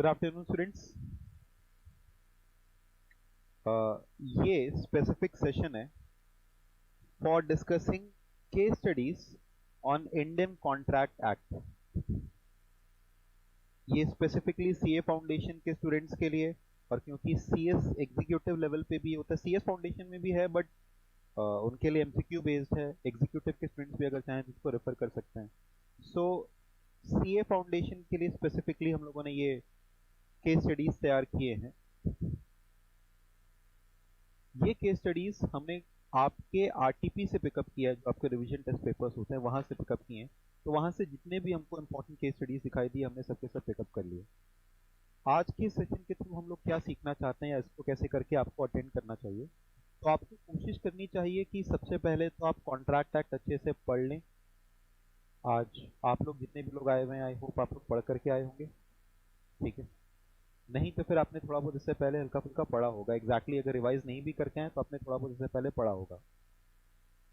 Good afternoon students. ये specific session है for discussing case studies on Indian contract act. ये specifically CA foundation के students के लिए, और क्योंकि सीएस एग्जीक्यूटिव लेवल पे भी होता है, सीएस फाउंडेशन में भी है बट उनके लिए एमसीक्यू बेस्ड है। एग्जीक्यूटिव के स्टूडेंट्स भी अगर चाहें तो इसको रेफर कर सकते हैं। सो सीए फाउंडेशन के लिए स्पेसिफिकली हम लोगों ने ये केस स्टडीज तैयार किए हैं। ये केस स्टडीज हमने आपके आरटीपी से पिकअप किया है, जो आपके रिवीजन टेस्ट पेपर्स होते हैं वहां से पिकअप किए हैं। तो वहां से जितने भी हमको इंपॉर्टेंट केस स्टडीज दिखाई दी हमने सबके सब पिकअप कर लिए। आज के सेशन के थ्रू हम लोग क्या सीखना चाहते हैं या इसको कैसे करके आपको अटेंड करना चाहिए। तो आपको कोशिश करनी चाहिए कि सबसे पहले तो आप कॉन्ट्रैक्ट एक्ट अच्छे से पढ़ लें। आज आप लोग जितने भी लोग आए हुए हैं आई होप आप लोग पढ़ करके आए होंगे, ठीक है। नहीं तो फिर आपने थोड़ा बहुत इससे पहले हल्का फुल्का पढ़ा होगा। एग्जैक्टली अगर रिवाइज नहीं भी करके आए तो आपने थोड़ा बहुत इससे पहले पढ़ा होगा।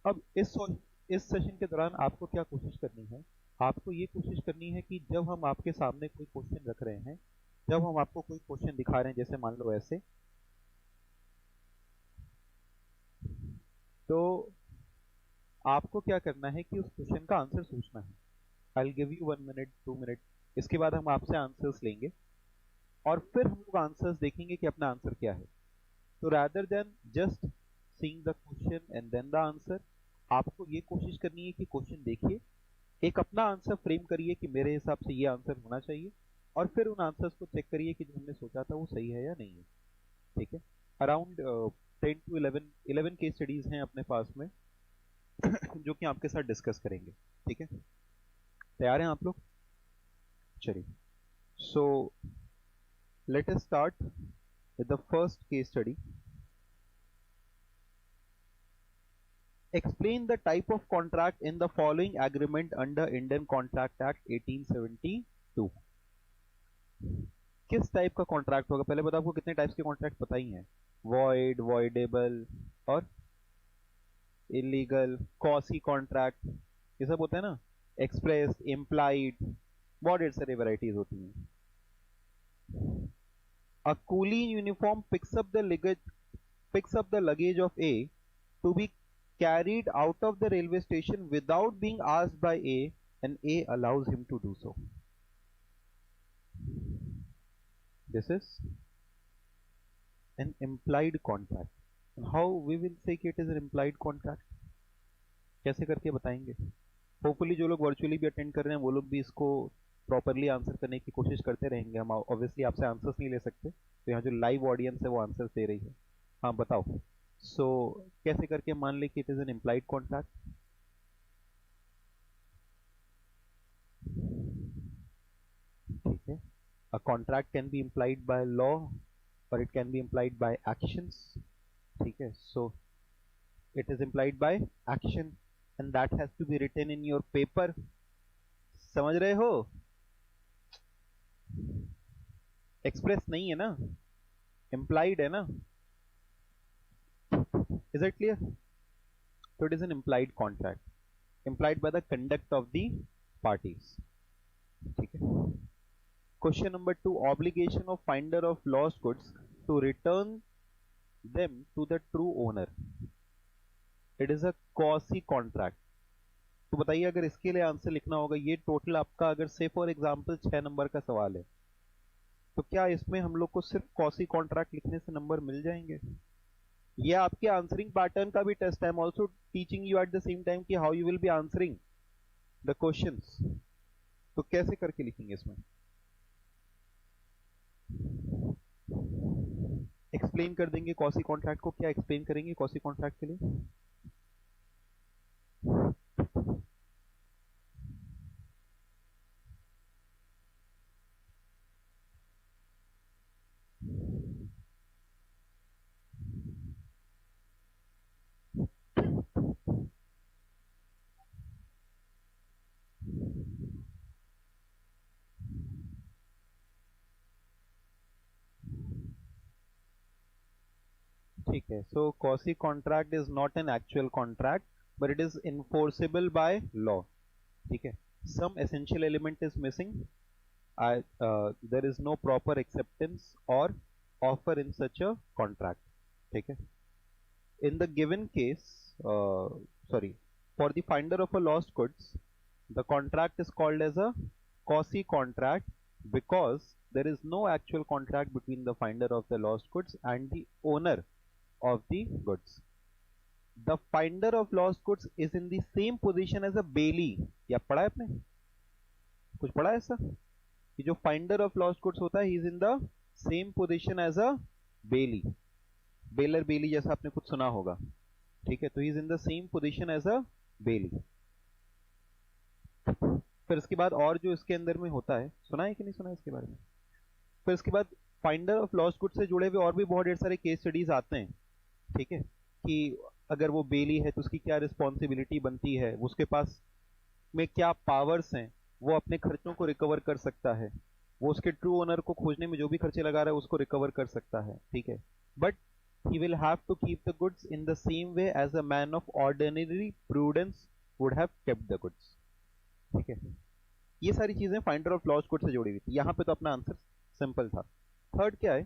अब इस सेशन के दौरान आपको क्या कोशिश करनी है, आपको ये कोशिश करनी है कि जब हम आपके सामने कोई क्वेश्चन रख रहे हैं, जब हम आपको कोई क्वेश्चन दिखा रहे हैं, जैसे मान लो ऐसे, तो आपको क्या करना है कि उस क्वेश्चन का आंसर सोचना है। I will give you 1 minute 2 minute, इसके बाद हम आपसे आंसर्स लेंगे और फिर हम लोग आंसर्स देखेंगे कि अपना आंसर क्या है। तो rather than just seeing the question and then the answer, आपको ये कोशिश करनी है कि क्वेश्चन देखिए, एक अपना आंसर फ्रेम करिए कि मेरे हिसाब से ये आंसर होना चाहिए, और फिर उन आंसर्स को चेक करिए कि जो हमने सोचा था वो सही है या नहीं है, ठीक है। अराउंड 10 to 11 केस स्टडीज हैं अपने पास में जो कि आपके साथ डिस्कस करेंगे, ठीक है। तैयार हैं आप लोग? चलिए, so let us start with the first case study. Explain the type of contract in the following agreement under Indian Contract Act 1872। किस टाइप का कॉन्ट्रैक्ट होगा? पहले बताओ, आपको कितने टाइप्स के कॉन्ट्रैक्ट पता ही हैं? वॉइड, वॉइडेबल और इलीगल, कॉसी कॉन्ट्रैक्ट, ये सब होते हैं ना। एक्सप्रेस, इम्प्लाइड, बहुत ढेर सारी वैरायटीज होती हैं। A coolie in uniform picks up the luggage of A to be carried out of the railway station without being asked by A, and A allows him to do so. This is an implied contract. And how we will say कि it is an implied contract? कैसे करके बताएंगे? Hopefully जो लोग virtually भी attend कर रहे हैं वो लोग भी इसको प्रॉपरली आंसर करने की कोशिश करते रहेंगे। हम ऑब्वियसली आपसे आंसर्स नहीं ले सकते, तो यहाँ जो लाइव ऑडियंस है वो आंसर्स दे रही है। हाँ बताओ। सो कैसे करके मान ले कि it is an implied contract? ठीक है, a contract can be implied by law और it can be implied by actions, ठीक है। So it is implied by action and that has to be written in your paper. समझ रहे हो? Express नहीं है ना, इम्प्लाइड है ना। Is it clear? So it is an implied contract, implied by the conduct of the parties. ठीक है। Question number 2, obligation of finder of lost goods to return them to the true owner. It is a quasi contract. तो बताइए, अगर इसके लिए answer लिखना होगा, ये टोटल आपका अगर से फॉर एग्जांपल 6 नंबर का सवाल है, तो क्या इसमें हम लोग को सिर्फ quasi contract लिखने से नंबर मिल जाएंगे? ये आपके आंसरिंग पैटर्न का भी टेस्ट है। I am also teaching you at the same time कि how you will be answering the questions. तो कैसे करके लिखेंगे इसमें? एक्सप्लेन कर देंगे कॉसी कॉन्ट्रैक्ट को। क्या एक्सप्लेन करेंगे कॉसी कॉन्ट्रैक्ट के लिए? ठीक है। So quasi contract is not an actual contract but it is enforceable by law, ठीक है। Some essential element is missing there is no proper acceptance or offer in such a contract. ठीक है. In the given case, sorry, for the finder of a lost goods, the contract is called as a quasi contract because there is no actual contract between the finder of the lost goods and the owner of the goods. The finder of lost goods is in the same position as a bailey. या पढ़ा है आपने? कुछ पढ़ा है ऐसा कि जो फाइंडर ऑफ लॉस्ट गुड्स होता है, he is in the same position as a bailee. Bailor bailee जैसा आपने कुछ सुना होगा. ठीक है, तो he is in the same position as a bailee. फिर इसके बाद और जो इसके अंदर में होता है, सुना है कि नहीं सुना है इसके बारे में? फिर इसके बाद फाइंडर ऑफ लॉस्ट गुड्स से जुड़े हुए और भी बहुत ढेर सारे केस स्टडीज आते हैं. ठीक है, कि अगर वो बेली है तो उसकी क्या रिस्पॉन्सिबिलिटी बनती है, उसके पास में क्या पावर्स हैं, वो अपने खर्चों को रिकवर कर सकता है, वो उसके ट्रू ओनर को खोजने में जो भी खर्चे लगा रहा है उसको रिकवर कर सकता है. ठीक है, but he will have to keep the goods in the same way as a man of ordinary prudence would have kept the goods. ठीक है, ये सारी चीजें फाइंडर ऑफ लॉस्ट गुड्स से जुड़ी हुई थी. यहां पे तो अपना आंसर सिंपल था. थर्ड क्या है?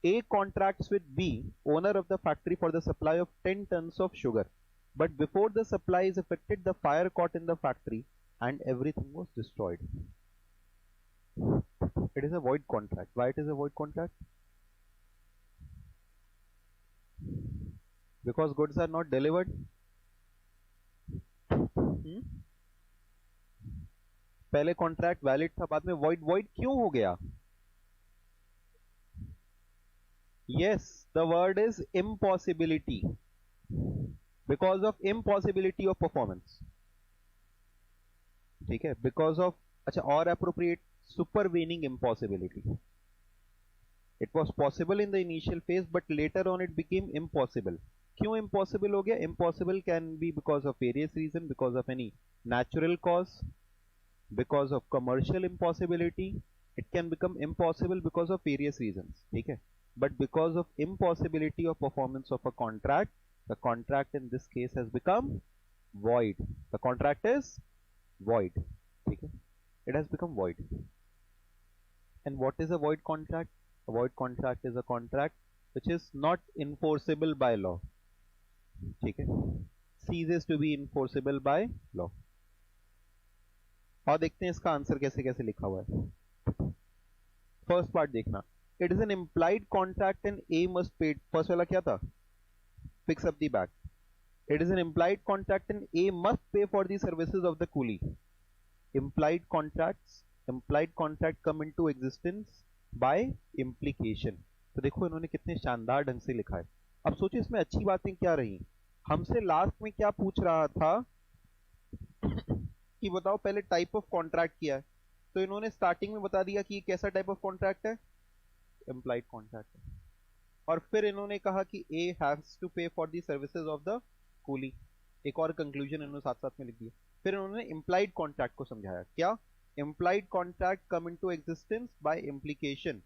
A contracts with B, owner of the factory, for the supply of 10 tons of sugar, but before the supply is effected, the fire caught in the factory and everything was destroyed. It is a void contract. Why it is a void contract? Because goods are not delivered. पहले contract valid था, बाद में void. void क्यों हो गया? Yes, the word is impossibility. Because of impossibility of performance. ठीक है, because of, अच्छा, और appropriate, supervening impossibility. It was possible in the initial phase, but later on it became impossible. क्यों impossible हो गया? Impossible can be because of various reasons, because of any natural cause, because of commercial impossibility. It can become impossible because of various reasons. ठीक है, but because of impossibility of performance of a contract, the contract in this case has become void. The contract is void. ठीक है, it has become void. And what is a void contract? A void contract is a contract which is not enforceable by law. ठीक है, ceases to be enforceable by law. और देखते हैं इसका answer कैसे कैसे लिखा हुआ है. फर्स्ट पार्ट देखना. It is an implied contract and a must pay. First वाला क्या था? Picks up the bag. It is an implied contract and a must pay for the services of the coolie. Implied contract come into existence by implication. तो देखो इन्होंने कितने शानदार ढंग से लिखा है. अब सोचिए इसमें अच्छी बातें क्या रही. हमसे लास्ट में क्या पूछ रहा था कि बताओ पहले टाइप ऑफ कॉन्ट्रैक्ट क्या है, तो इन्होंने स्टार्टिंग में बता दिया कि ये कैसा टाइप ऑफ कॉन्ट्रैक्ट है, एम्प्लॉयड कॉन्ट्रैक्ट है. और फिर इन्होंने कहा कि ए haves to pay for the services of the coolie. एक और कंक्लूजन इन्होंने साथ साथ में लिख दिया. फिर इन्होंने इम्प्लाइड कॉन्ट्रैक्ट को समझाया. क्या? Implied contract come into existence by implication.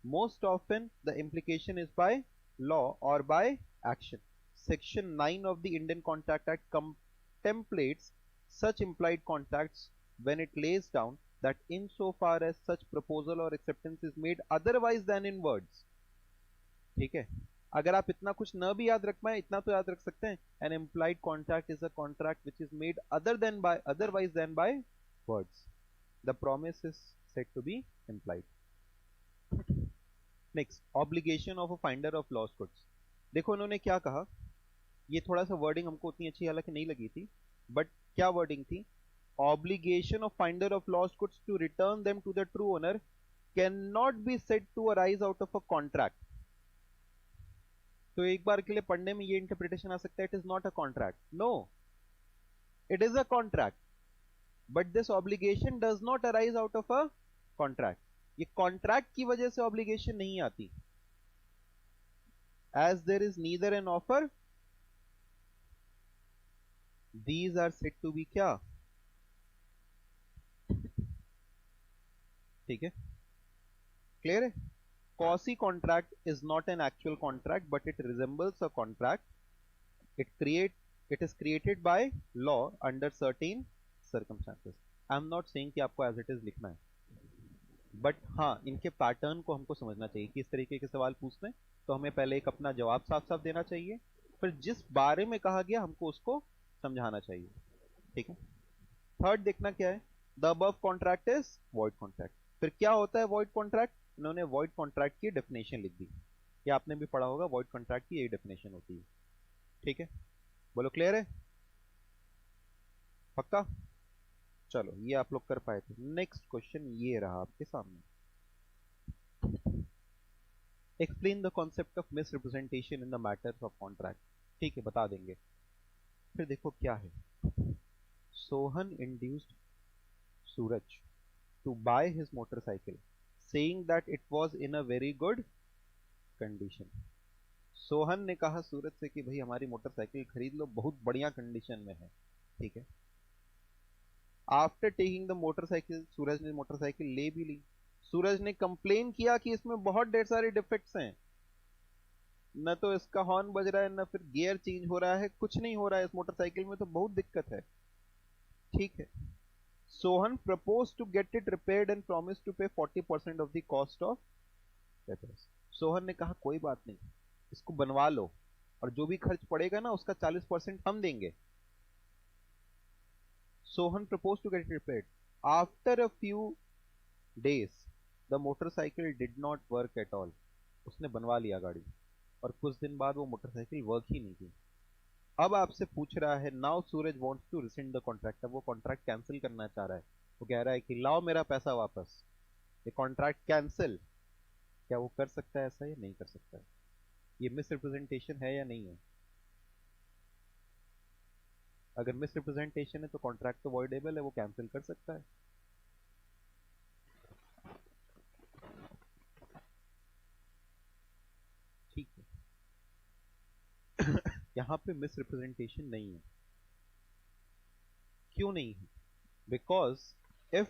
Most often the implication is by law और by action. Section 9 of the Indian Contract Act contemplates such implied contracts when it lays down that insofar as such proposal or acceptance is made otherwise than in words. ठीक है, अगर आप इतना कुछ न भी याद रख पाए, इतना तो याद रख सकते हैं. An implied contract is a contract which is made otherwise than by words. The promise is said to be implied. Next, obligation of a finder of lost goods. देखो इन्होंने क्या कहा. ये थोड़ा सा वर्डिंग हमको उतनी अच्छी हालांकि नहीं लगी थी, बट क्या वर्डिंग थी? Obligation of finder of lost goods to return them to the true owner cannot be said to arise out of a contract. तो एक बार के लिए पढ़ने में ये इंटरप्रिटेशन आ सकता है, it is not a contract. No, it is a contract, but this obligation does not arise out of a contract. ये कॉन्ट्रैक्ट की वजह से ऑब्लिगेशन नहीं आती. As there is neither an offer, these are said to be क्या? ठीक है, clear है? quasi contract is not an actual contract but it resembles a contract. It is created by law under certain circumstances. I am not saying कि आपको as it is लिखना है. But हाँ, इनके पैटर्न को हमको समझना चाहिए कि इस तरीके के सवाल पूछते हैं तो हमें पहले एक अपना जवाब साफ साफ देना चाहिए, फिर जिस बारे में कहा गया हमको उसको समझाना चाहिए। ठीक है। थर्ड देखना क्या है, the above contract is void contract. फिर क्या होता है वॉइड कॉन्ट्रैक्ट, इन्होंने वॉइड कॉन्ट्रैक्ट की डेफिनेशन लिख दी, या आपने भी पढ़ा होगा वॉइड कॉन्ट्रैक्ट की यही डेफिनेशन होती है। ठीक है, बोलो क्लियर है, पक्का? चलो ये आप लोग कर पाए थे। नेक्स्ट क्वेश्चन ये रहा आपके सामने, explain the concept of misrepresentation in the matters of contract. ठीक है, बता देंगे। फिर देखो क्या है, Sohan induced Suraj to buy his motorcycle, saying that it was in a very good condition. Sohan ने कहा सूरज से कि भाई हमारी मोटरसाइकिल खरीद लो, बहुत बढ़िया कंडीशन में है। ठीक है। आफ्टर टेकिंग द मोटरसाइकिल, सूरज ने मोटरसाइकिल ले भी ली। सूरज ने कंप्लेन किया कि इसमें बहुत ढेर सारे डिफेक्ट्स हैं, न तो इसका हॉर्न बज रहा है, न फिर गियर चेंज हो रहा है, कुछ नहीं हो रहा है इस मोटरसाइकिल में, तो बहुत दिक्कत है। ठीक है। Sohan propose to get it repaired and promise to pay 40% of the cost of repairs। Sohan ने कहा कोई बात नहीं, इसको बनवा लो, और जो भी खर्च पड़ेगा ना उसका 40% हम देंगे। Sohan propose to get it repaired. After a few days the motorcycle did not work at all. उसने बनवा लिया गाड़ी, और कुछ दिन बाद वो मोटरसाइकिल वर्क ही नहीं की। अब आपसे पूछ रहा है, now Suraj wants to rescind the contract. अब वो कॉन्ट्रैक्ट कैंसिल करना चाह रहा है, वो कह रहा है कि लाओ मेरा पैसा वापस, ये कॉन्ट्रैक्ट कैंसिल। क्या वो कर सकता है ऐसा या नहीं कर सकता है? ये मिसरिप्रेजेंटेशन है या नहीं है? अगर मिसरिप्रेजेंटेशन है तो कॉन्ट्रैक्ट तो वॉइडेबल है, वो कैंसिल कर सकता है। ठीक है। यहां पे मिसरिप्रेजेंटेशन नहीं है। क्यों नहीं है? Because if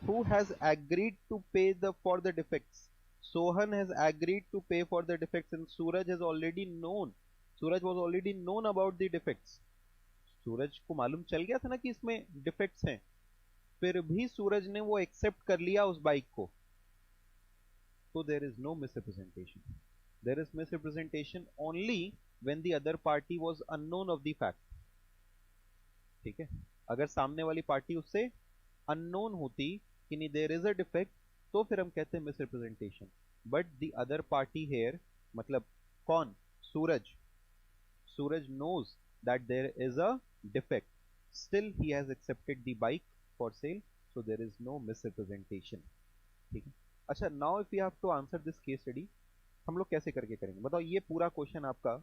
who has agreed to pay the for the defects, Sohan has agreed to pay for the defects and Suraj has already known, Suraj was already known about the defects. Suraj को मालूम चल गया था ना कि इसमें डिफेक्ट्स हैं, फिर भी सूरज ने वो एक्सेप्ट कर लिया उस बाइक को, तो there is no misrepresentation. There is misrepresentation only when the other party was unknown of the fact. ठीक है। अगर सामने वाली पार्टी उससे अननोन होती कि नहीं देयर इज अ डिफेक्ट, तो फिर हम कहते हैं misrepresentation. But the other party here, मतलब कौन? सूरज। सूरज knows that there is a defect, still he has accepted the bike for sale, so there is no misrepresentation। ठीक है। अच्छा, now if you have to answer this case study, हम लोग कैसे करके करेंगे बताओ? ये पूरा क्वेश्चन आपका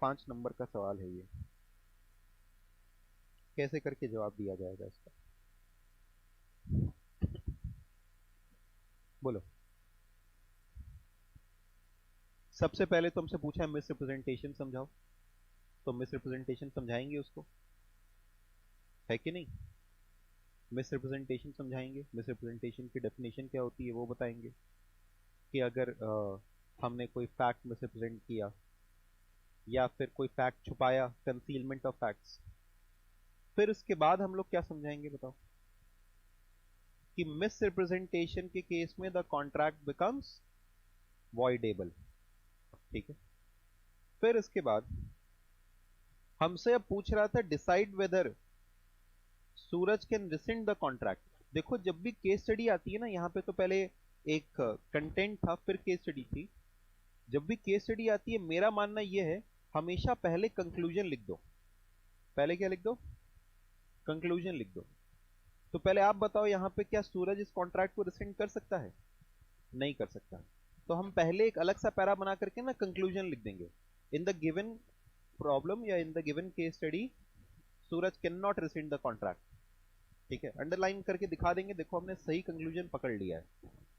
5 नंबर का सवाल है, ये कैसे करके जवाब दिया जाएगा इसका? बोलो। सबसे पहले तुमसे पूछा है मिसरिप्रेजेंटेशन समझाओ, तो मिसरिप्रेजेंटेशन समझाएंगे उसको, है कि नहीं? मिसरिप्रेजेंटेशन समझाएंगे, मिसरिप्रेजेंटेशन की डेफिनेशन क्या होती है वो बताएंगे, कि अगर हमने कोई फैक्ट मिसरिप्रेजेंट किया या फिर कोई फैक्ट छुपाया, कंसीलमेंट ऑफ फैक्ट्स। फिर उसके बाद हम लोग क्या समझाएंगे बताओ? कि मिसरिप्रेजेंटेशन के केस में द कॉन्ट्रैक्ट बिकम्स वॉइडेबल। ठीक है। फिर इसके बाद हमसे अब पूछ रहा था decide whether Suraj can resend the contract. देखो, जब भी केस स्टडी आती है ना, यहां पे तो पहले एक कंटेंट था, फिर केस स्टडी थी। जब भी केस स्टडी आती है, मेरा मानना यह है हमेशा पहले कंक्लूजन लिख दो। पहले क्या लिख दो? कंक्लूजन लिख दो। तो पहले आप बताओ, यहां पे क्या सूरज इस कॉन्ट्रैक्ट को रिसेंड कर सकता है? नहीं कर सकता। तो हम पहले एक अलग सा पैरा बना करके ना कंक्लूजन लिख देंगे, इन द गिवन प्रॉब्लम या इन the given case study Suraj can not resend the contract. ठीक है, अंडरलाइन करके दिखा देंगे, देखो हमने सही कंक्लूजन पकड़ लिया है।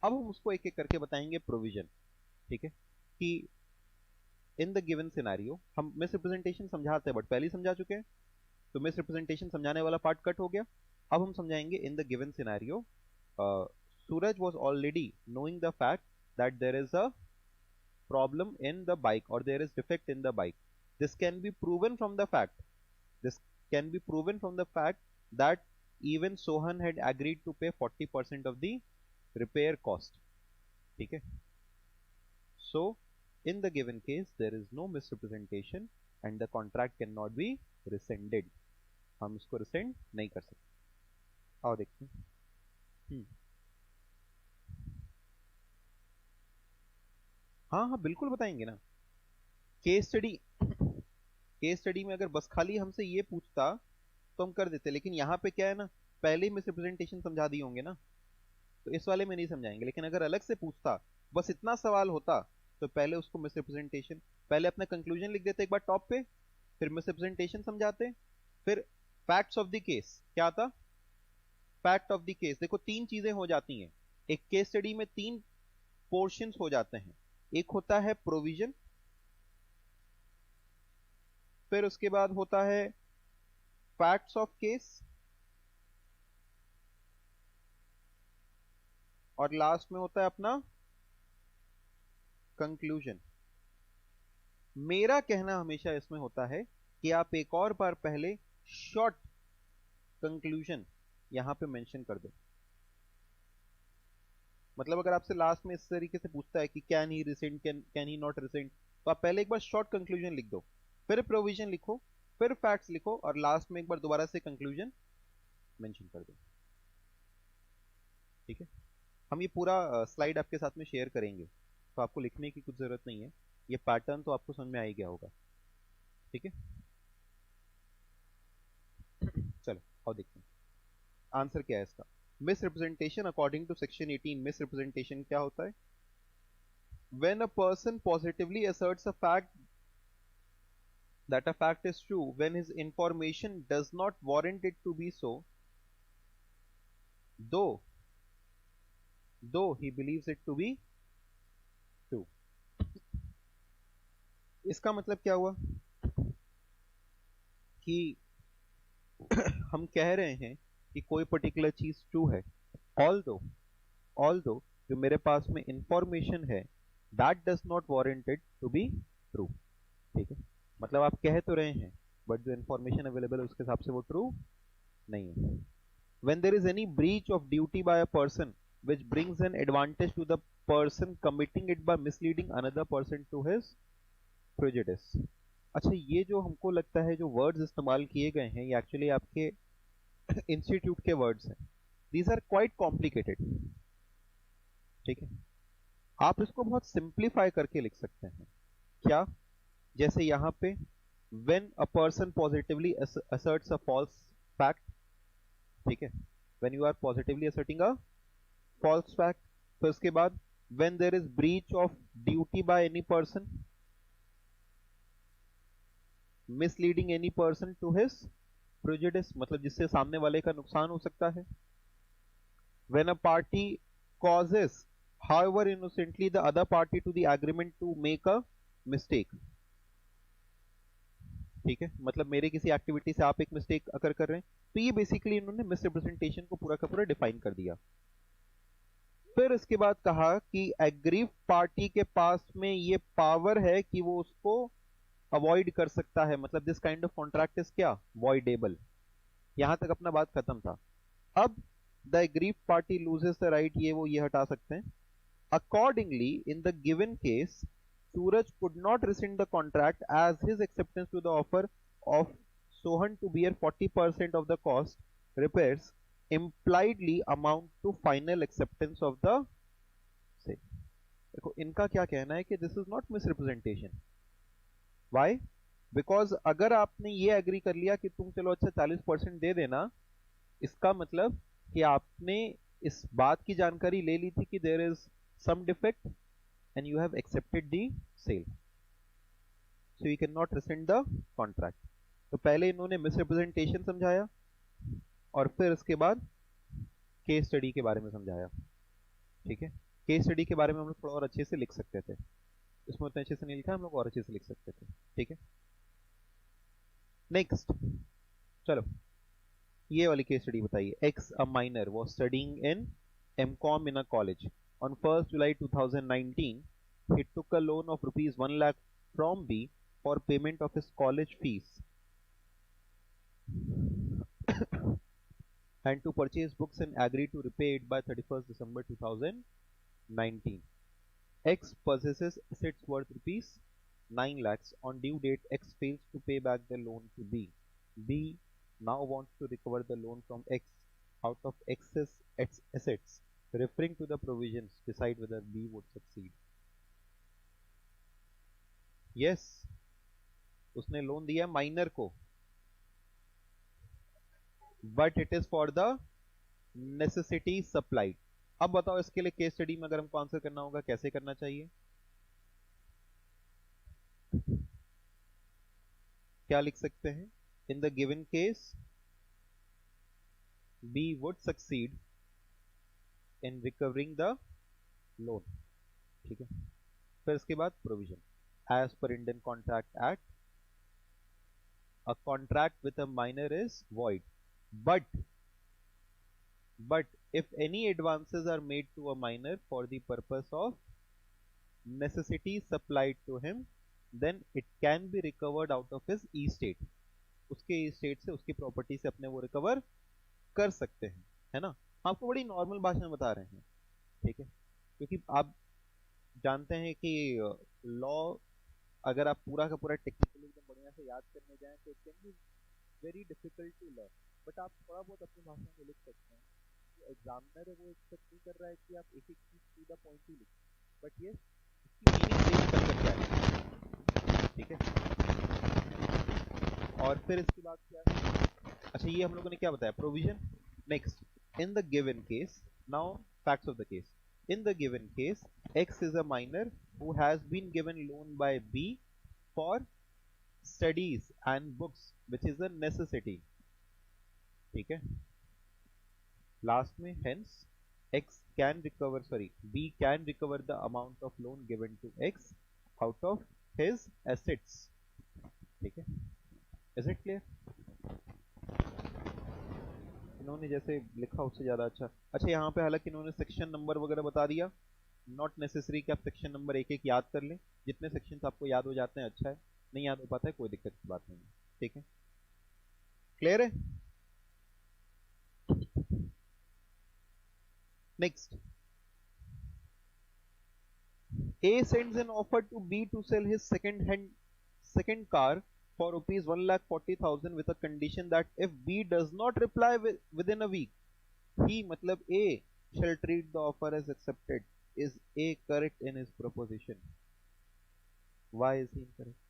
अब हम उसको एक एक करके बताएंगे प्रोविजन। ठीक है, कि इन द गिवन सिनेरियो, हम मिसरिप्रेजेंटेशन समझाते हैं बट पहले ही समझा चुके हैं, तो मिसरिप्रेजेंटेशन समझाने वाला पार्ट कट हो गया। अब हम समझाएंगे in the given scenario Suraj was already knowing the fact that there is a problem in the bike or there is defect in the bike. This can be proven from the fact, this can be proven from the fact that even Sohan had agreed to pay 40% of the repair cost, ठीक है। So in the given case there is no misrepresentation and the contract can not be rescinded, हम इसको resend नहीं कर सकते। आओ देखते हैं। हाँ हाँ बिल्कुल बताएंगे ना। केस स्टडी में अगर बस खाली हमसे ये पूछता तो हम कर देते, लेकिन यहाँ पे क्या है ना, पहले ही मिसरिप्रेजेंटेशन समझा दिए होंगे ना, तो इस वाले में नहीं समझाएंगे। लेकिन अगर अलग से पूछता, बस इतना सवाल होता, तो पहले उसको मिसरिप्रेजेंटेशन, पहले अपना कंक्लूजन लिख देते एक बार टॉप पे, फिर मिसरिप्रेजेंटेशन समझाते, फिर फैक्ट्स ऑफ द केस। क्या आता? Fact of the case. देखो तीन चीजें हो जाती हैं एक केस स्टडी में, तीन पोर्शंस हो जाते हैं। एक होता है प्रोविजन, फिर उसके बाद होता है फैक्ट्स ऑफ केस, और लास्ट में होता है अपना कंक्लूजन। मेरा कहना हमेशा इसमें होता है कि आप एक और बार पहले शॉर्ट कंक्लूजन यहां पे मेंशन कर दो। मतलब अगर आपसे लास्ट में इस तरीके से पूछता है कि can he recent, can he not recent, तो आप पहले एक बार शॉर्ट कंक्लूजन लिख दो, फिर प्रोविजन लिखो, फिर फैक्ट्स लिखो, और लास्ट में एक बार दोबारा से कंक्लूजन मेंशन कर दो, ठीक है। हम ये पूरा स्लाइड आपके साथ में शेयर करेंगे, तो आपको लिखने की कुछ जरूरत नहीं है, ये पैटर्न तो आपको समझ में आ ही गया होगा, ठीक है। चलो और देखते हैं आंसर क्या है इसका। Misrepresentation according to section 18, misrepresentation क्या होता है? When a person positively asserts a fact that a fact is true when his information does not warrant it to be so, though he believes it to be true। इसका मतलब क्या हुआ कि हम कह रहे हैं कि कोई पर्टिकुलर चीज ट्रू है, ऑल्दो जो मेरे पास में इंफॉर्मेशन है that does not warranted to be true, ठीक है। मतलब आप कह तो रहे हैं, बट जो इंफॉर्मेशन अवेलेबल है उसके हिसाब से वो ट्रू नहीं है। When there is any breach of duty by a person which brings an advantage to the person committing it by misleading another person to his prejudice। अच्छा, ये जो हमको लगता है जो वर्ड्स इस्तेमाल किए गए हैं ये एक्चुअली आपके इंस्टीट्यूट के वर्ड्स हैं। दीज आर क्वाइट कॉम्प्लिकेटेड, ठीक है। आप इसको बहुत सिंप्लीफाई करके लिख सकते हैं। क्या? जैसे यहां पे when a person positively asserts a false fact, ठीक है, when you are positively asserting a false fact, तो इसके बाद when there is breach of duty by any person misleading any person to his prejudice, मतलब जिससे सामने वाले का नुकसान हो सकता है। when a party causes however innocently the other party to the agreement to make a mistake, ठीक है, मतलब मेरे किसी एक्टिविटी से आप एक मिस्टेक अगर कर रहे हैं, तो ये बेसिकली इन्होंने मिसरिप्रेजेंटेशन को पूरा का पूरा डिफाइन कर दिया। फिर इसके बाद कहा कि एग्रीव पार्टी के पास में ये पावर है कि वो उसको अवॉइड कर सकता है, मतलब this kind of contract is क्या? वॉइडेबल। यहां तक अपना बात खत्म था। अब the aggrieve party loses the right, ये वो ये हटा सकते हैं। Accordingly in the given case Suraj could not rescind the contract as his acceptance to the offer of Sohan to bear 40% of the cost repairs impliedly amount to final acceptance of the sale। देखो इनका क्या कहना है कि this is not misrepresentation. Why? Because अगर आपने ये agree कर लिया कि तुम चलो अच्छा 40% दे देना, इसका मतलब कि आपने इस बात की जानकारी ले ली थी कि there is some defect and you have accepted the sale, so you cannot rescind the contract। तो पहले इन्होंने मिसरिप्रेजेंटेशन समझाया और फिर इसके बाद केस स्टडी के बारे में समझाया, ठीक है। केस स्टडी के बारे में हम लोग थोड़ा और अच्छे से लिख सकते थे, इसमें उतने अच्छे से नहीं लिखा, हम लोग और अच्छे से लिख सकते थे, ठीक है। नेक्स्ट चलो ये वाली केस स्टडी बताइए। X a minor was studying in MCom in a college. On 1st July 2019, he took a loan of rupees 1 lakh from B for payment of his college fees. and to purchase books and agree to repay it by 31st December 2019. X possesses assets worth rupees 9 lakhs. On due date, X fails to pay back the loan to B. B now wants to recover the loan from X out of excess assets. Referring to the provisions, decide whether B would succeed. Yes, उसने loan दिया minor को, but it is for the necessity supplied. अब बताओ इसके लिए case study में अगर हमको आंसर करना होगा कैसे करना चाहिए, क्या लिख सकते हैं? In the given case B would succeed in recovering the loan. ठीक है, फिर इसके बाद provision. As per Indian contract act, a contract with a minor is void, but if any advances are made to a minor for the purpose of necessity supplied to him, then it can be recovered out of his estate. उसके estate से, उसकी property से अपने वो recover कर सकते हैं, है ना. आपको बड़ी नॉर्मल भाषा में बता रहे हैं, ठीक है, क्योंकि आप जानते हैं कि लॉ अगर आप पूरा का पूरा टेक्निकली एकदम बढ़िया से याद करने जाएं तो it can be very difficult to learn. But आप थोड़ा बहुत अपनी भाषा में लिख सकते हैं. जो एग्जामिनर है वो एक्सपेक्ट नहीं कर रहा है कि आप एक एक चीज टू द पॉइंट ही लिखें, बट ये इसकी मीनिंग से निकल कर जाए. ठीक है, और फिर इसके बाद क्या है? अच्छा, ये हम लोगों ने क्या बताया? Provision. Next, in the given case, now facts of the case. In the given case, X is a minor who has been given loan by B for studies and books, which is a necessity. ठीक है, last में hence X can recover, B can recover the amount of loan given to X out of his assets. ठीक है, is it clear? इन्होंने जैसे लिखा उससे ज्यादा अच्छा. अच्छा, यहाँ पे हालांकि इन्होंने सेक्शन नंबर वगैरह बता दिया. नॉट नेसेसरी कि आप सेक्शन नंबर एक एक याद कर लें. जितने सेक्शंस आपको याद हो जाते हैं अच्छा है, नहीं याद हो पाता है कोई दिक्कत की बात नहीं है. ठीक है, क्लियर है? Next, A sends an offer to B to sell his second car for rupees 1,40,000 with a condition that if B does not reply within a week, he मतलब A shall treat the offer as accepted. Is A correct in his proposition? Why is he incorrect?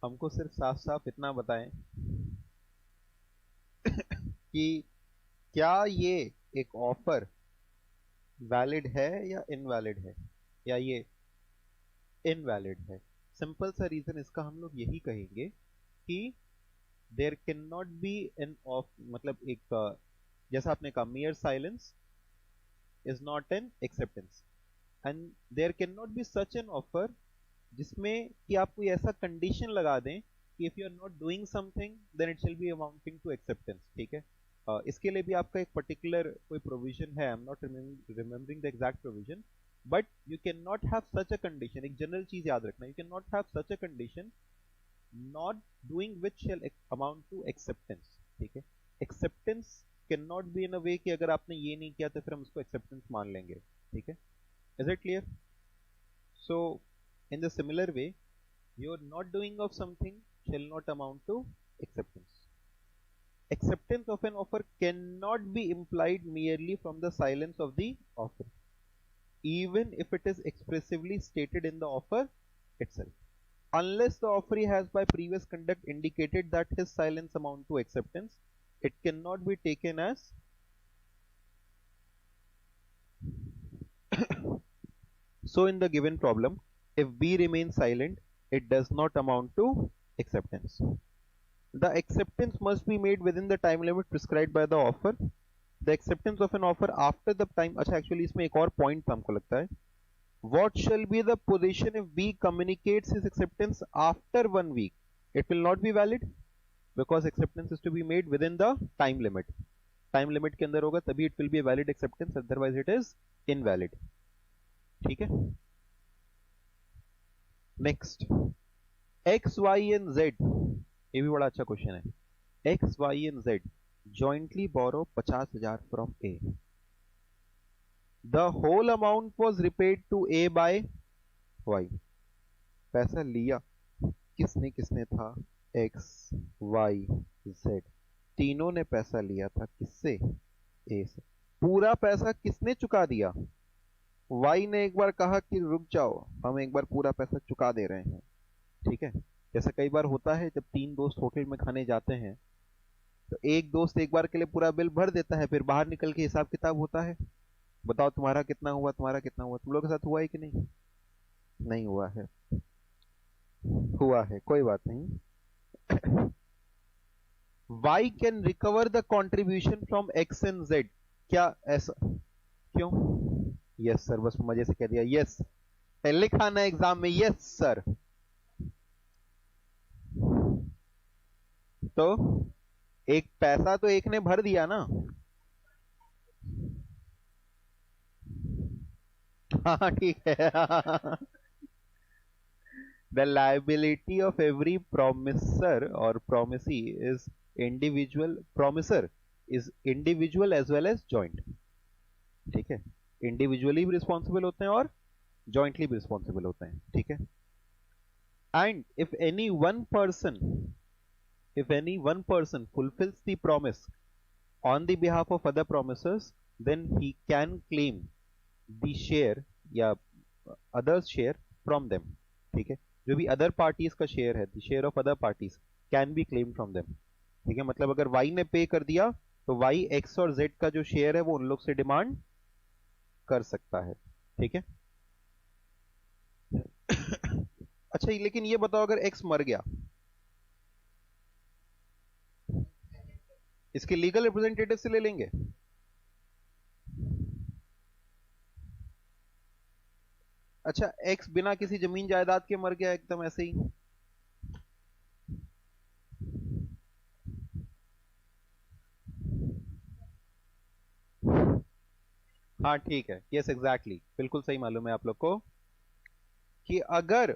हमको सिर्फ साफ साफ इतना बताएं कि क्या ये एक ऑफर वैलिड है या इनवैलिड है, या ये इनवैलिड है. सिंपल सा रीजन इसका हम लोग यही कहेंगे कि there can not be an off, मतलब एक जैसा आपने कहा mere silence is not an acceptance, and there can not be such an offer जिसमें कि आप कोई ऐसा कंडीशन लगा दें कि if you are not doing something then it shall be amounting to acceptance. ठीक है, इसके लिए भी आपका एक पर्टिकुलर कोई प्रोविजन है. I am not remembering the exact provision, but you can not have such a condition. एक जनरल चीज याद रखना, you can not have such a condition not doing which shall amount to acceptance. ठीक है, acceptance can not be in a way कि अगर आपने ये नहीं किया तो फिर हम उसको एक्सेप्टेंस मान लेंगे. ठीक है, is it clear? So in the similar way, your not doing of something shall not amount to acceptance. Acceptance of an offer cannot be implied merely from the silence of the offer, even if it is expressively stated in the offer itself. Unless the offeree has by previous conduct indicated that his silence amount to acceptance, it cannot be taken as so. In the given problem, if B remains silent, it does not amount to acceptance. The acceptance must be made within the time limit prescribed by the offer. The acceptance of an offer after the time. अच्छा, actually इसमें एक और point हमको लगता है. What shall be the position if B communicates his acceptance after 1 week? It will not be valid because acceptance is to be made within the time limit. Time limit के अंदर होगा तभी it will be valid acceptance, otherwise it is invalid. ठीक है. Next, X Y and Z, ये भी बड़ा अच्छा क्वेश्चन है. X Y and Z jointly borrow 50,000 from A. The whole amount was repaid to A by Y. पैसा लिया किसने किसने था? एक्स वाई जेड, तीनों ने पैसा लिया था. किससे? ए से. पूरा पैसा किसने चुका दिया? वाई ने एक बार कहा कि रुक जाओ, हम एक बार पूरा पैसा चुका दे रहे हैं. ठीक है. जैसे कई बार होता है जब तीन दोस्त होटल में खाने जाते हैं तो एक दोस्त एक बार के लिए पूरा बिल भर देता है, फिर बाहर निकल के हिसाब किताब होता है. बताओ तुम्हारा कितना हुआ, तुम्हारा कितना हुआ. तुम लोग के साथ हुआ है कि नहीं? नहीं हुआ है. हुआ है, कोई बात नहीं. Y can recover the contribution from X and Z. क्या ऐसा क्यों? यस सर, बस मजे से कह दिया यस. लिखा ना एग्जाम में यस सर. तो एक पैसा तो एक ने भर दिया ना. हाँ ठीक है. The liability of every promisor or promisee is individual. Promisor is individual as well as joint. ठीक है. इंडिविजुअली भी रिस्पॉन्सिबल होते हैं और जॉइंटली भी रिस्पॉन्सिबल होते हैं. ठीक है. And if any one person fulfils the promise on the behalf of other promisors, then he can claim the share या अदर्स शेयर फ्रॉम देम. ठीक है. जो भी अदर पार्टीज का शेयर है, the share of other parties can be claim from them. ठीक है. मतलब अगर वाई ने पे कर दिया तो वाई एक्स और जेड का जो शेयर है वो उन लोग से डिमांड कर सकता है. ठीक है. अच्छा, लेकिन ये बताओ अगर एक्स मर गया, इसके लीगल रिप्रेजेंटेटिव से ले लेंगे? अच्छा, एक्स बिना किसी जमीन जायदाद के मर गया एकदम ऐसे ही? हाँ ठीक है. यस एग्जैक्टली, बिल्कुल सही मालूम है आप लोग को कि अगर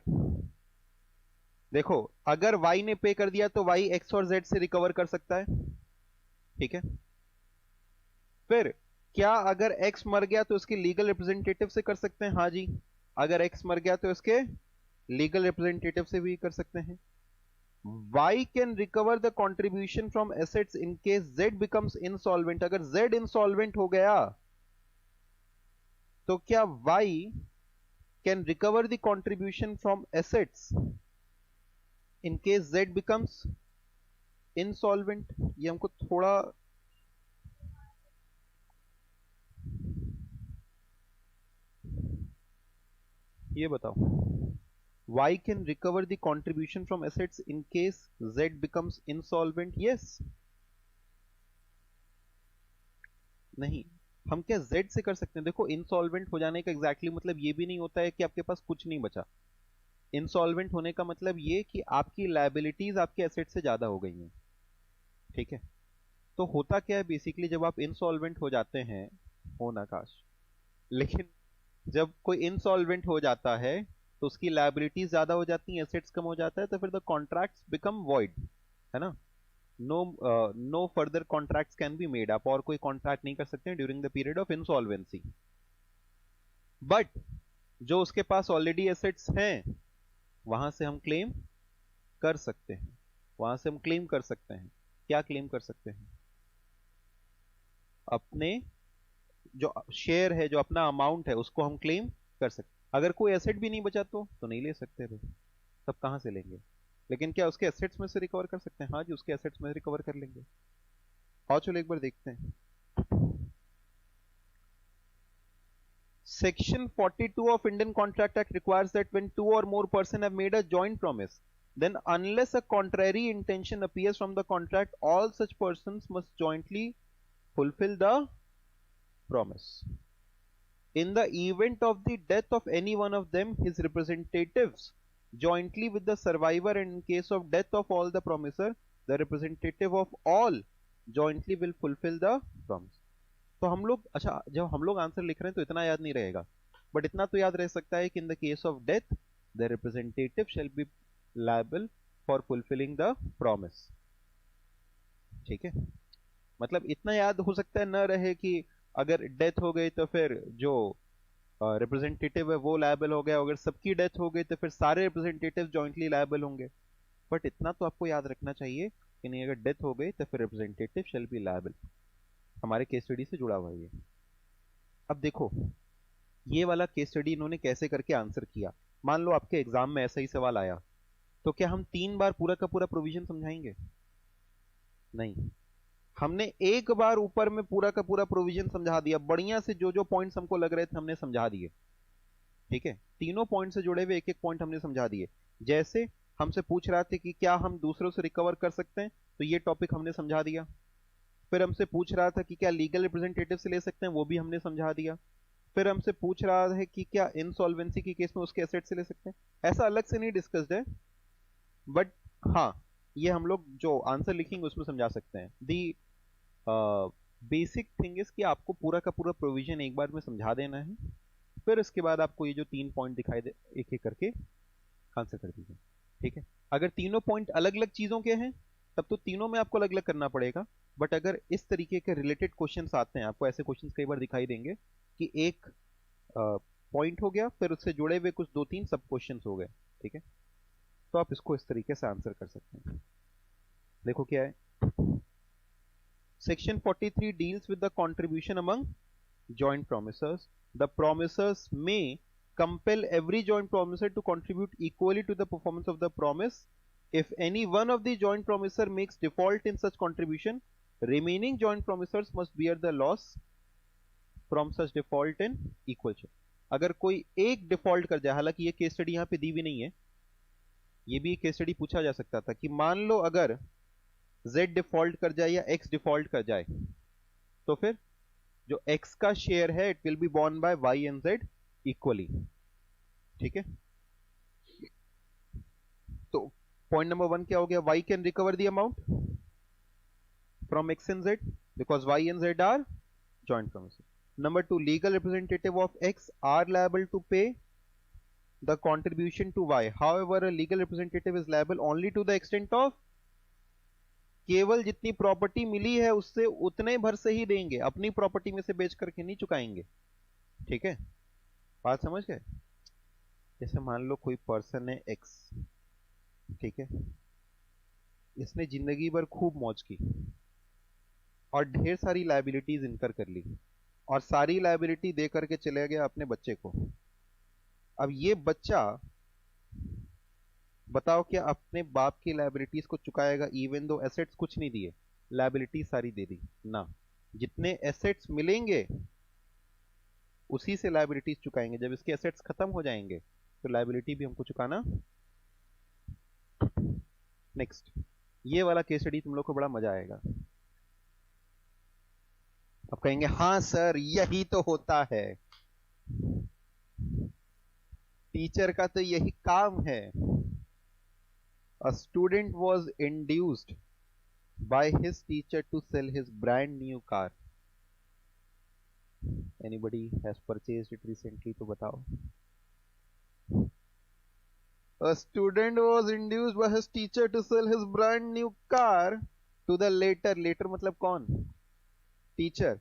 देखो, अगर y ने पे कर दिया तो y x और z से रिकवर कर सकता है. ठीक है. फिर क्या अगर x मर गया तो उसके लीगल रिप्रेजेंटेटिव से कर सकते हैं? हाँ जी. अगर x मर गया तो इसके लीगल रिप्रेजेंटेटिव से भी कर सकते हैं. Y can recover the contribution from assets in case Z becomes insolvent. अगर Z insolvent हो गया तो क्या Y can recover the contribution from assets in case Z becomes insolvent? ये हमको थोड़ा ये बताओ. Y can recover the contribution from assets in case Z becomes insolvent. Yes. नहीं, हम क्या Z से कर सकते हैं? देखो, insolvent हो जाने का exactly मतलब ये भी नहीं होता है कि आपके पास कुछ नहीं बचा. insolvent होने का मतलब ये कि आपकी liabilities आपके assets से ज्यादा हो गई हैं. ठीक है. तो होता क्या है बेसिकली, जब आप insolvent हो जाते हैं, हो ना काश, लेकिन जब कोई insolvent हो जाता है तो उसकी लायबिलिटीज ज्यादा हो जाती हैं, एसेट्स कम हो जाता है, तो फिर द कॉन्ट्रैक्ट्स बिकम वॉइड. है ना. No further contracts can be made. आप और कोई कॉन्ट्रैक्ट नहीं कर सकते हैं during the period of insolvency. But जो उसके पास ऑलरेडी एसेट्स हैं वहां से हम क्लेम कर सकते हैं. वहां से हम क्लेम कर सकते हैं. क्या क्लेम कर सकते हैं? अपने जो शेयर है, जो अपना अमाउंट है, उसको हम क्लेम कर सकते हैं. अगर कोई एसेट भी नहीं बचा तो नहीं ले सकते भाई. तब कहां से लेंगे? लेकिन क्या उसके एसेट्स में से रिकवर कर सकते हैं? हाँ जी, उसके एसेट्स में रिकवर कर लेंगे. और चलो एक बार देखते हैं. Section 42 of Indian Contract Act requires that when two or more persons have made a joint promise, then unless a contrary intention appears from the contract, all such persons must jointly fulfill the promise. In the event of the death of any one of them, his representatives jointly with the survivor, and in case of death of all the promiser, the representative of all jointly will fulfill the promise. तो हम लोग, अच्छा जब हम लोग answer लिख रहे हैं तो इतना याद नहीं रहेगा, बट इतना तो याद रह सकता है कि in the case of death the representative shall be liable for fulfilling the promise. ठीक है, मतलब इतना याद हो सकता है, न रहे कि अगर डेथ हो गई तो फिर जो रिप्रेजेंटेटिव है वो लायबल हो गया, अगर सबकी डेथ हो गई तो फिर सारे रिप्रेजेंटेटिव जॉइंटली लायबल होंगे. बट इतना तो आपको याद रखना चाहिए कि नहीं, अगर डेथ हो गई तो फिर रिप्रेजेंटेटिव शेल बी लायबल. हमारे केस स्टडी से जुड़ा हुआ है ये. अब देखो ये वाला केस स्टडी इन्होंने कैसे करके आंसर किया. मान लो आपके एग्जाम में ऐसा ही सवाल आया, तो क्या हम 3 बार पूरा का पूरा प्रोविजन समझाएंगे? नहीं, हमने एक बार ऊपर में पूरा का पूरा प्रोविजन समझा दिया, बढ़िया से जो जो पॉइंट्स हमको लग रहे थे हमने समझा दिए. ठीक है, तीनों पॉइंट से जुड़े हुए एक एक पॉइंट हमने समझा दिए. जैसे हमसे पूछ रहा था कि क्या हम दूसरों से रिकवर कर सकते हैं, तो ये टॉपिक हमने समझा दिया. फिर हमसे पूछ रहा था कि क्या लीगल रिप्रेजेंटेटिव से ले सकते हैं, वो भी हमने समझा दिया. फिर हमसे पूछ रहा है कि क्या इंसॉल्वेंसी के केस में उसके एसेट से ले सकते हैं. ऐसा अलग से नहीं डिस्कस्ड है, बट हाँ ये हम लोग जो आंसर लिखेंगे उसमें समझा सकते हैं. दी बेसिक थिंग इज कि आपको पूरा का पूरा प्रोविजन एक बार में समझा देना है, फिर इसके बाद आपको ये जो 3 पॉइंट दिखाई दे एक एक करके आंसर कर दीजिए. ठीक है, अगर तीनों पॉइंट अलग अलग चीजों के हैं तब तो तीनों में आपको अलग अलग करना पड़ेगा. बट अगर इस तरीके के रिलेटेड क्वेश्चंस आते हैं, आपको ऐसे क्वेश्चंस कई बार दिखाई देंगे कि एक पॉइंट हो गया फिर उससे जुड़े हुए कुछ 2-3 सब क्वेश्चंस हो गए. ठीक है, तो आप इसको इस तरीके से आंसर कर सकते हैं. देखो क्या है, Section 43 deals with the contribution among joint promisors. The promisors may compel every joint promisor to contribute equally to the performance of the promise. If any one of the joint promisor makes default in such contribution, remaining joint promisors must bear the loss from such default in equal share. अगर कोई एक default कर जाए, हालांकि ये case study यहां पे दी भी नहीं है, ये भी केस स्टडी पूछा जा सकता था कि मान लो अगर z डिफॉल्ट कर जाए या x डिफॉल्ट कर जाए, तो फिर जो x का शेयर है it will be borne by y and z equally. ठीक है, तो पॉइंट नंबर 1 क्या हो गया, y can recover the amount from x and z because y and z are joint promisor. Number 2, legal representative of x are liable to pay the contribution to y. However, a legal representative is liable only to the extent of, केवल जितनी property मिली है उससे उतने भर से ही देंगे, अपनी property में से बेच करके नहीं चुकाएंगे. ठीक है, बात समझ गए. जैसे मान लो कोई पर्सन है एक्स, ठीक है, इसने जिंदगी भर खूब मौज की और ढेर सारी लायबिलिटीज इनकर कर ली और सारी लायबिलिटी दे करके चले गया अपने बच्चे को. अब ये बच्चा बताओ क्या अपने बाप की लायबिलिटीज को चुकाएगा इवन दो एसेट्स कुछ नहीं दिए, लायबिलिटी सारी दे दी ना. जितने एसेट्स मिलेंगे उसी से लायबिलिटीज चुकाएंगे. जब इसके एसेट्स खत्म हो जाएंगे तो लायबिलिटी भी हमको चुकाना. नेक्स्ट, ये वाला केस स्टडी तुम लोग को बड़ा मजा आएगा. अब कहेंगे हाँ सर यही तो होता है, टीचर का तो यही काम है. A student was induced by his teacher to sell his brand new car. Anybody has purchased it recently? तो बताओ. A student was induced by his teacher to sell his brand new car to the later मतलब कौन? Teacher.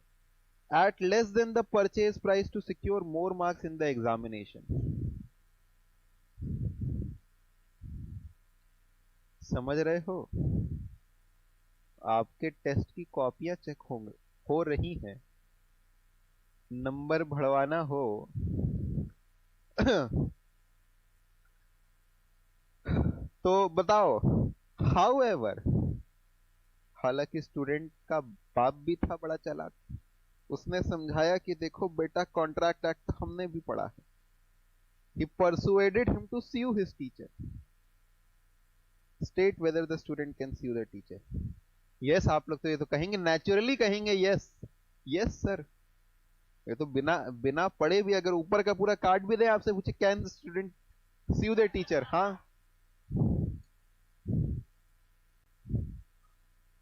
At less than the purchase price to secure more marks in the examination. समझ रहे हो? आपके test की कॉपियां check हो रही हैं, नंबर बढ़वाना हो तो बताओ. हाउएवर, हालांकि स्टूडेंट का बाप भी था बड़ा चालाक, उसने समझाया कि देखो बेटा कॉन्ट्रैक्ट एक्ट हमने भी पढ़ा है. He persuaded him to sue his teacher. State whether the student can sue the teacher. Yes, आप लोग तो ये तो कहेंगे, नेचुरली कहेंगे यस यस सर. ये तो बिना पढ़े भी अगर ऊपर का पूरा कार्ड भी दे आपसे पूछे can the student see the teacher, हाँ।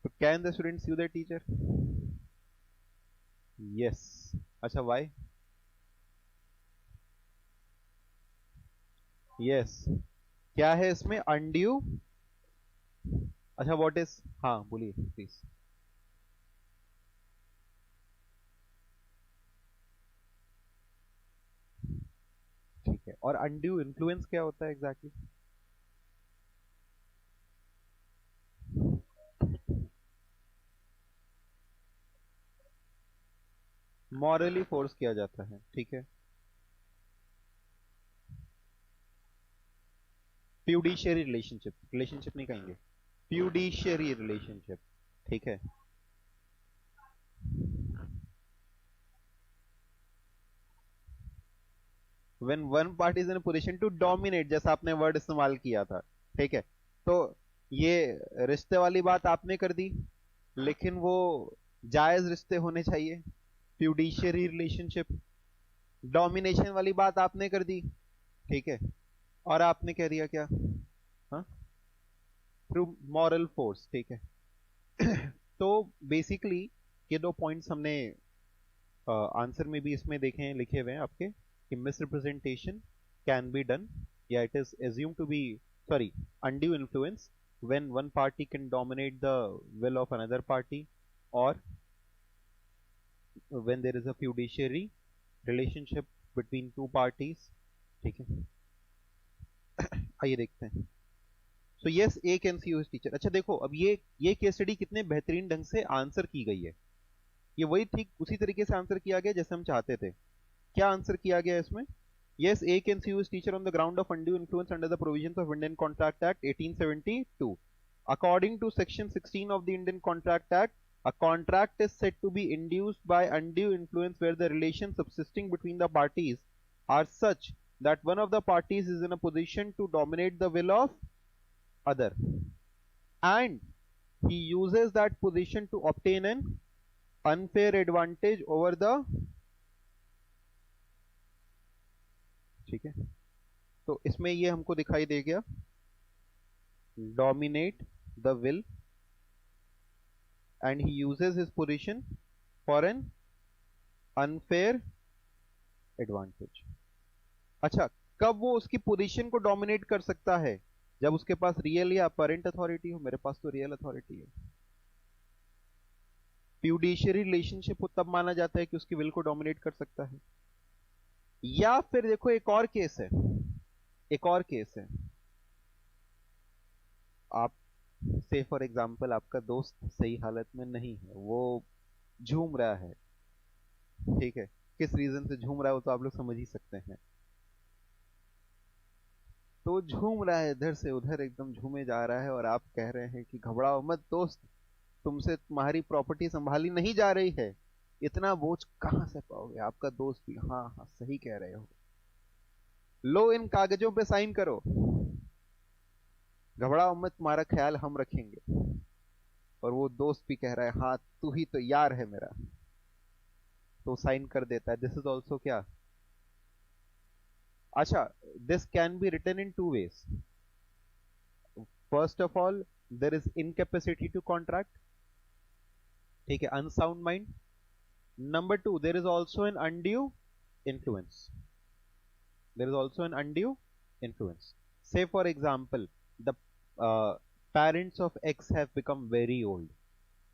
तो can the student see the teacher? Yes. अच्छा, वाई? यस। क्या है इसमें? अनड्यू। अच्छा, व्हाट इज, हाँ बोलिए प्लीज। ठीक है, और अनड्यू इन्फ्लुएंस क्या होता है एग्जैक्टली? मॉरली फोर्स किया जाता है, ठीक है। फ्यूडिशियरी रिलेशनशिप, रिलेशनशिप नहीं कहेंगे, फ्यूडिशियरी रिलेशनशिप, ठीक है। when one party is in a position to dominate, जैसा आपने वर्ड इस्तेमाल किया था, ठीक है। तो ये रिश्ते वाली बात आपने कर दी, लेकिन वो जायज रिश्ते होने चाहिए, फ्यूडिशियरी रिलेशनशिप। डोमिनेशन वाली बात आपने कर दी, ठीक है। और आपने कह दिया क्या? हाँ, थ्रू मॉरल फोर्स, ठीक है। तो बेसिकली ये दो पॉइंट्स हमने आंसर में भी इसमें देखे हैं, लिखे हुए हैं आपके, कि मिसरिप्रेजेंटेशन कैन बी डन, या it is assume to be, sorry, undue influence when one party can dominate the will of another party, or when there is a fiduciary relationship between two parties, ठीक है। आइए देखते हैं। So yes, A can see use teacher. अच्छा देखो, अब ये case study कितने बेहतरीन ढंग से आंसर की गई है। ये वही ठीक उसी तरीके से आंसर किया गया जैसे हम चाहते थे। क्या आंसर किया गया इसमें? Yes, A can sue his teacher on the ground of undue influence under the provisions of Indian Contract Act 1872. According to Section 16 of the Indian Contract Act, a contract is said to be induced by undue influence where the relations subsisting between the parties are such that one of the parties is in a position to dominate the will of other, and he uses that position to obtain an unfair advantage over the, ठीक है। तो इसमें ये हमको दिखाई दे गया, dominate the will, and he uses his position for an unfair advantage। अच्छा, कब वो उसकी पोजीशन को डोमिनेट कर सकता है? जब उसके पास रियल या अपरेंट अथॉरिटी हो। मेरे पास तो रियल अथॉरिटी है। फ्यूडिशियरी रिलेशनशिप हो तब माना जाता है कि उसकी विल को डोमिनेट कर सकता है। या फिर देखो, एक और केस है, एक और केस है। आप से फॉर एग्जाम्पल आपका दोस्त सही हालत में नहीं है, वो झूम रहा है, ठीक है। किस रीजन से झूम रहा है वो तो आप लोग समझ ही सकते हैं। तो झूम रहा है, इधर से उधर एकदम झूमे जा रहा है, और आप कह रहे हैं कि घबराओ मत दोस्त, तुमसे तुम्हारी प्रॉपर्टी संभाली नहीं जा रही है, इतना बोझ कहां से पाओगे। आपका दोस्त भी, हाँ हाँ सही कह रहे हो, लो इन कागजों पे साइन करो, घबराओ मत, तुम्हारा ख्याल हम रखेंगे। और वो दोस्त भी कह रहा है, हाँ तू ही तो यार है मेरा, तो साइन कर देता है। दिस इज ऑल्सो क्या? अच्छा, this can be written in two ways. First of all, there is incapacity to contract, ठीक है, unsound mind. Number two, there is also an undue influence. There is also an undue influence. Say for example, the parents of X have become very old.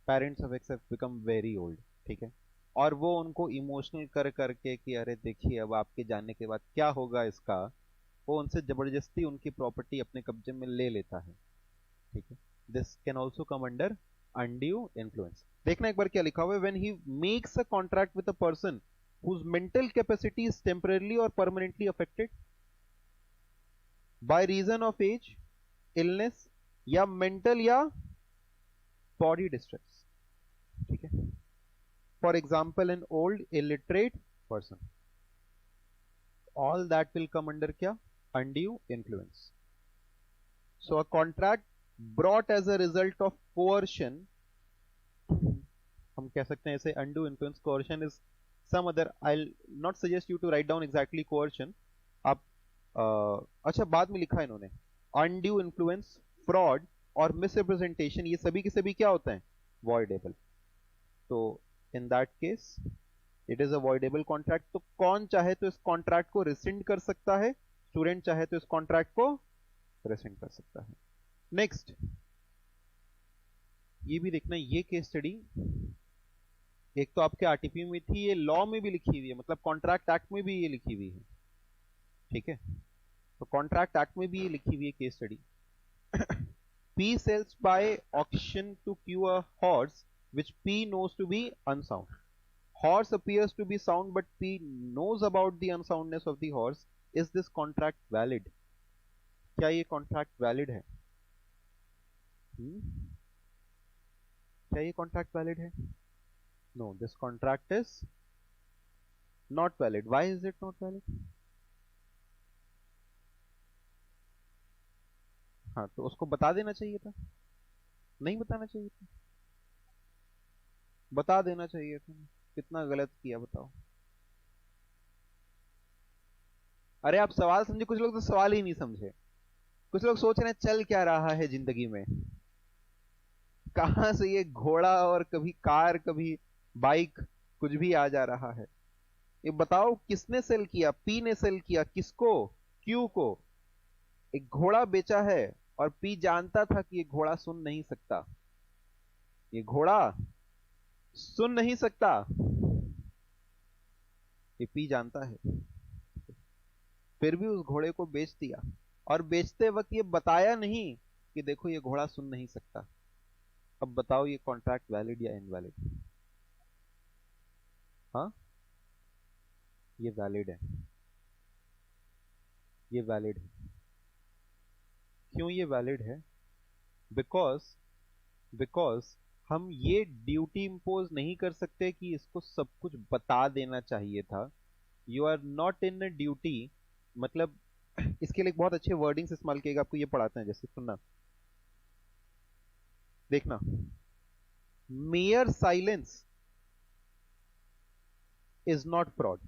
Parents of X have become very old. ठीक है, और वो उनको emotional कर करके कि अरे देखिए अब आपके जाने के बाद क्या होगा इसका, वो उनसे जबरदस्ती उनकी प्रॉपर्टी अपने कब्जे में ले लेता है, ठीक है। This can also come under undue influence. देखना एक बार क्या लिखा हुआ है, when he makes a contract with a person whose mental capacity is temporarily or permanently affected by reason of age, illness, या mental या body distress, ठीक है। For example, an old illiterate person, all that will come under क्या? Undue influence. So a contract brought as a result of coercion, हम कह सकते हैं इसे undue influence। coercion is some other, I'll not suggest you to write down exactly coercion, आप अच्छा बाद में लिखा है इन्होंने, अनड्यू इन्फ्लुएंस, फ्रॉड और मिसरिप्रेजेंटेशन, ये सभी के सभी क्या होते हैं, वॉइडेबल। तो in that case it is avoidable contract. तो कौन चाहे तो इस कॉन्ट्रैक्ट को रिसिंड कर सकता है, स्टूडेंट चाहे तो इस कॉन्ट्रैक्ट को रिसिंड कर सकता है। नेक्स्ट ये भी देखना, ये केस स्टडी एक तो आपके आरटीपी में थी, ये लॉ में भी लिखी हुई है, मतलब कॉन्ट्रैक्ट एक्ट में भी ये लिखी हुई है। ठीक है, तो कॉन्ट्रैक्ट एक्ट में भी ये लिखी हुई है case study. P sells by auction to Q a horse which P knows to be unsound. Horse appears to be sound but P knows about the unsoundness of the horse. Is this contract valid? क्या ये contract valid है? क्या ये contract valid है? No, this contract is not valid. Why is it not valid? हाँ, तो उसको बता देना चाहिए था, नहीं बताना चाहिए था, बता देना चाहिए था। कितना गलत किया बताओ। अरे आप सवाल समझे, कुछ लोग तो सवाल ही नहीं समझे। कुछ लोग सोच रहे हैं चल क्या रहा है जिंदगी में, कहां से ये घोड़ा और कभी कार कभी बाइक कुछ भी आ जा रहा है। ये बताओ किसने सेल किया? पी ने सेल किया किसको? क्यू को। एक घोड़ा बेचा है और पी जानता था कि ये घोड़ा सुन नहीं सकता, ये घोड़ा सुन नहीं सकता, ये पी जानता है, फिर भी उस घोड़े को बेच दिया। और बेचते वक्त ये बताया नहीं कि देखो ये घोड़ा सुन नहीं सकता। अब बताओ ये कॉन्ट्रैक्ट वैलिड या इनवैलिड? हाँ, ये वैलिड है, ये वैलिड है। क्यों ये वैलिड है? बिकॉज बिकॉज हम ये ड्यूटी इंपोज नहीं कर सकते कि इसको सब कुछ बता देना चाहिए था। You are not in a duty, मतलब इसके लिए बहुत अच्छे वर्डिंग्स इस्तेमाल किएगा, आपको ये पढ़ाते हैं, जैसे सुनना, देखना। Mayor silence is not fraud,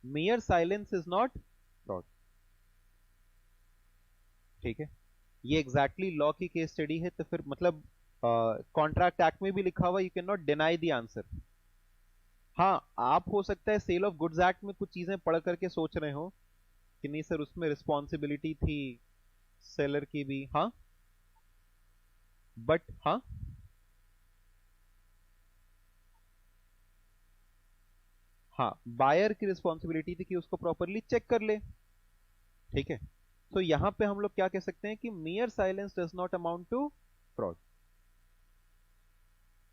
mayor silence is not fraud. ठीक है, ये एग्जैक्टली लॉ की केस स्टडी है। तो फिर मतलब कॉन्ट्रैक्ट एक्ट में भी लिखा हुआ, you can not deny the answer. हाँ, आप हो सकता है सेल ऑफ गुड्स एक्ट में कुछ चीजें पढ़ करके सोच रहे हो कि नहीं सर उसमें रिस्पॉन्सिबिलिटी थी सेलर की भी, हाँ, बट हाँ, हाँ, बायर की रिस्पॉन्सिबिलिटी थी कि उसको प्रॉपरली चेक कर ले। ठीक है, तो यहां पे हम लोग क्या कह सकते हैं कि mere silence does not amount to fraud.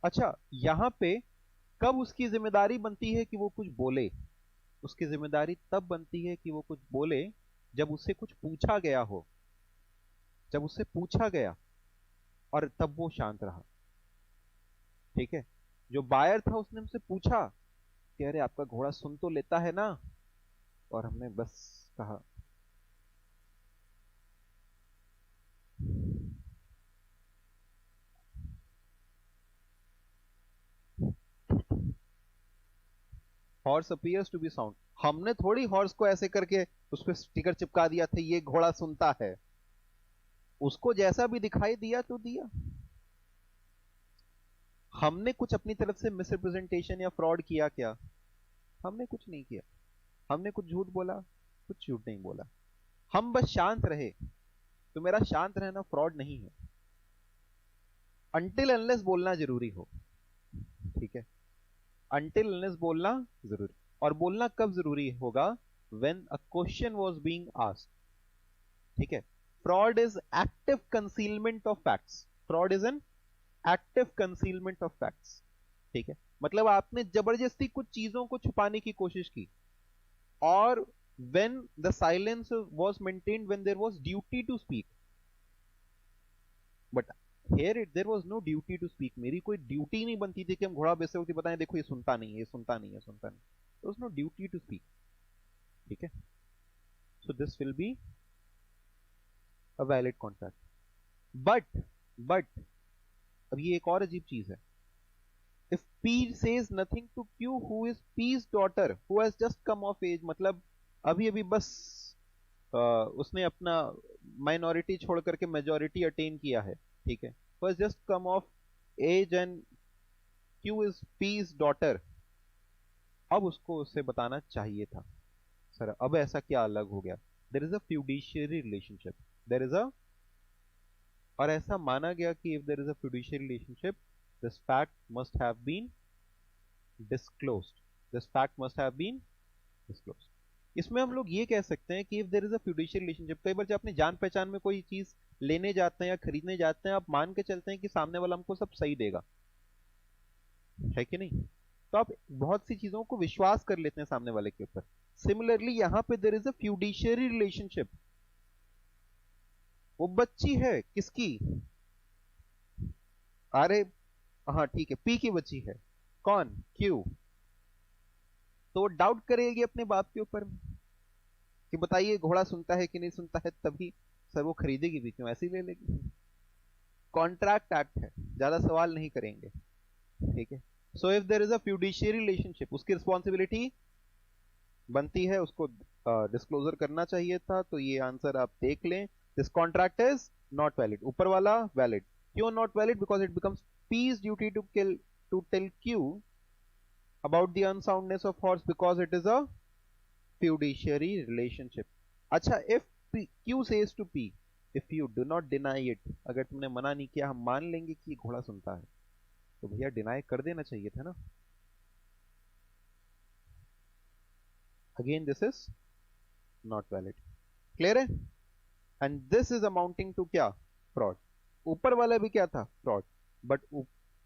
अच्छा, यहां पे कब उसकी जिम्मेदारी बनती है कि वो कुछ बोले? उसकी जिम्मेदारी तब बनती है कि वो कुछ बोले जब उससे कुछ पूछा गया हो, जब उससे पूछा गया और तब वो शांत रहा। ठीक है, जो बायर था उसने हमसे पूछा कि अरे आपका घोड़ा सुन तो लेता है ना, और हमने बस कहा horse appears to be sound. हमने थोड़ी हॉर्स को ऐसे करके उस पर स्टिकर चिपका दिया था ये घोड़ा सुनता है, उसको जैसा भी दिखाई दिया तो दिया। हमने कुछ अपनी तरफ से मिसरिप्रेजेंटेशन या फ्रॉड किया क्या? हमने कुछ नहीं किया। हमने कुछ झूठ बोला? कुछ झूठ नहीं बोला। हम बस शांत रहे। तो मेरा शांत रहना फ्रॉड नहीं है, अनटिल अनलेस बोलना जरूरी हो। ठीक है, अनटिल अनलेस बोलना जरूरी। और बोलना कब जरूरी होगा? When a question was being asked. ठीक है, fraud is active concealment of facts, fraud is an active concealment of facts. ठीक है, मतलब आपने जबरदस्ती कुछ चीजों को छुपाने की कोशिश की, और when the silence was maintained when there was duty to speak, but here there was no duty to speak। मेरी कोई ड्यूटी नहीं बनती थी कि हम घोड़ा बेचते वक्त बताएं देखो ये सुनता नहीं है, ये सुनता नहीं है, सुनता नहीं। there was no duty to speak। ठीक है, so this will be a valid contract। but अब ये एक और अजीब चीज है। if P says nothing to Q who is P's daughter who has just come of age, मतलब अभी अभी बस उसने अपना माइनॉरिटी छोड़ करके मेजॉरिटी अटेन किया है, ठीक है, बस just come of age and Q is P's daughter. अब उसको उससे बताना चाहिए था सर अब ऐसा क्या अलग हो गया, there is a fiduciary relationship, there is a, और ऐसा माना गया कि if there is a fiduciary relationship this fact must have been disclosed, this fact must have been disclosed. इसमें हम लोग ये कह सकते हैं कि if there is a fiduciary relationship, कई बार जब अपने जान पहचान में कोई चीज लेने जाते हैं या खरीदने जाते हैं, आप मान के चलते हैं कि सामने वाला हमको सब सही देगा, है कि नहीं, तो आप बहुत सी चीजों को विश्वास कर लेते हैं सामने वाले के ऊपर। सिमिलरली यहां पे देर इज अ फ्यूडिशियरी रिलेशनशिप, वो बच्ची है किसकी, अरे हाँ ठीक है, पी की बच्ची है, कौन, क्यू, तो वो डाउट करेगी अपने बाप के ऊपर कि बताइए घोड़ा सुनता है कि नहीं सुनता है, तभी सर वो खरीदेगी भी क्यों, ऐसे ही ले लेगी, कॉन्ट्रैक्ट एक्ट है, ज्यादा सवाल नहीं करेंगे, ठीक है। So if there is a fiduciary relationship, उसकी रिस्पॉन्सिबिलिटी बनती है, उसको डिस्क्लोजर करना चाहिए था, तो ये आंसर आप देख लें, this contract is not valid, ऊपर वाला वैलिड, क्यों not valid, because it becomes P's duty to tell Q about the unsoundness of horse because it is a fiduciary relationship। अच्छा, if Q says to P, if you do not deny it, अगर तुमने मना नहीं किया हम मान लेंगे कि घोड़ा सुनता है, तो भैया डिनाई कर देना चाहिए था ना, again this is not valid, clear है, and this is amounting to क्या, फ्रॉड, ऊपर वाला भी क्या था, फ्रॉड, बट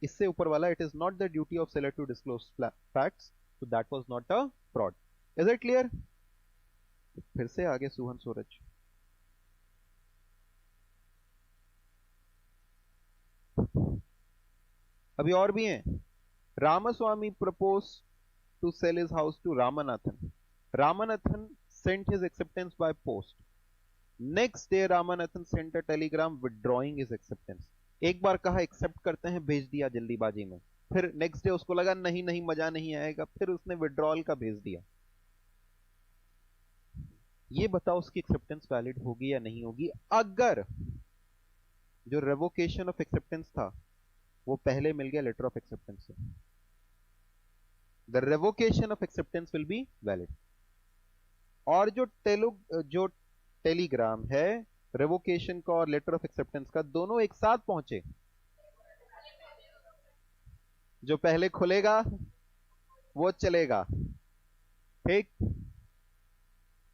इससे ऊपर वाला it is not the duty of seller to disclose facts, so that was not a fraud, is it clear। फिर से आगे सुहन सूरज, अभी और भी हैं। Ramaswamy propose to sell his house to Ramanathan, Ramanathan sent his acceptance by post, next day Ramanathan sent a telegram withdrawing his acceptance, एक बार कहा accept करते हैं, भेज दिया जल्दीबाजी में, फिर नेक्स्ट डे उसको लगा नहीं नहीं मजा नहीं आएगा, फिर उसने विड्रॉल का भेज दिया, ये बताओ उसकी एक्सेप्टेंस वैलिड होगी या नहीं होगी, अगर जो रेवोकेशन ऑफ एक्सेप्टेंस था वो पहले मिल गया लेटर ऑफ एक्सेप्टेंस से, the revocation of acceptance will be valid, और जो टेलीग्राम है रेवोकेशन का और लेटर ऑफ एक्सेप्टेंस का दोनों एक साथ पहुंचे, जो पहले खुलेगा वो चलेगा, ठीक,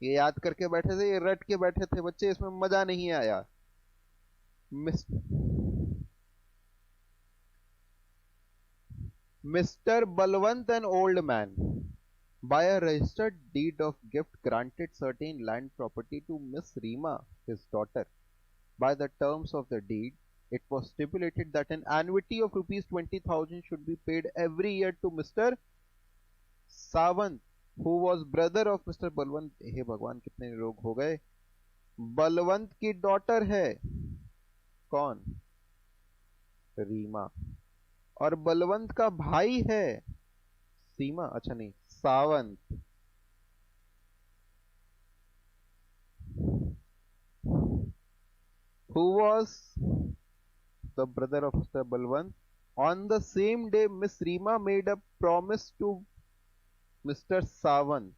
ये याद करके बैठे थे, ये रट के बैठे थे बच्चे, इसमें मजा नहीं आया। Mister Balwant an old man by a registered deed of gift granted certain land property to Miss Rima, his daughter. By the terms of the deed, it was stipulated that an annuity of rupees 20,000 should be paid every year to Mr. Sawant, who was brother of Mr. Balwant। हे भगवान कितने लोग हो गए, बलवंत की daughter है कौन, रीमा, और बलवंत का भाई है सीमा, अच्छा नहीं Sawant, who was the brother of Mr. Balwant। On the same day, Miss Rima made a promise to Mr. Sawant।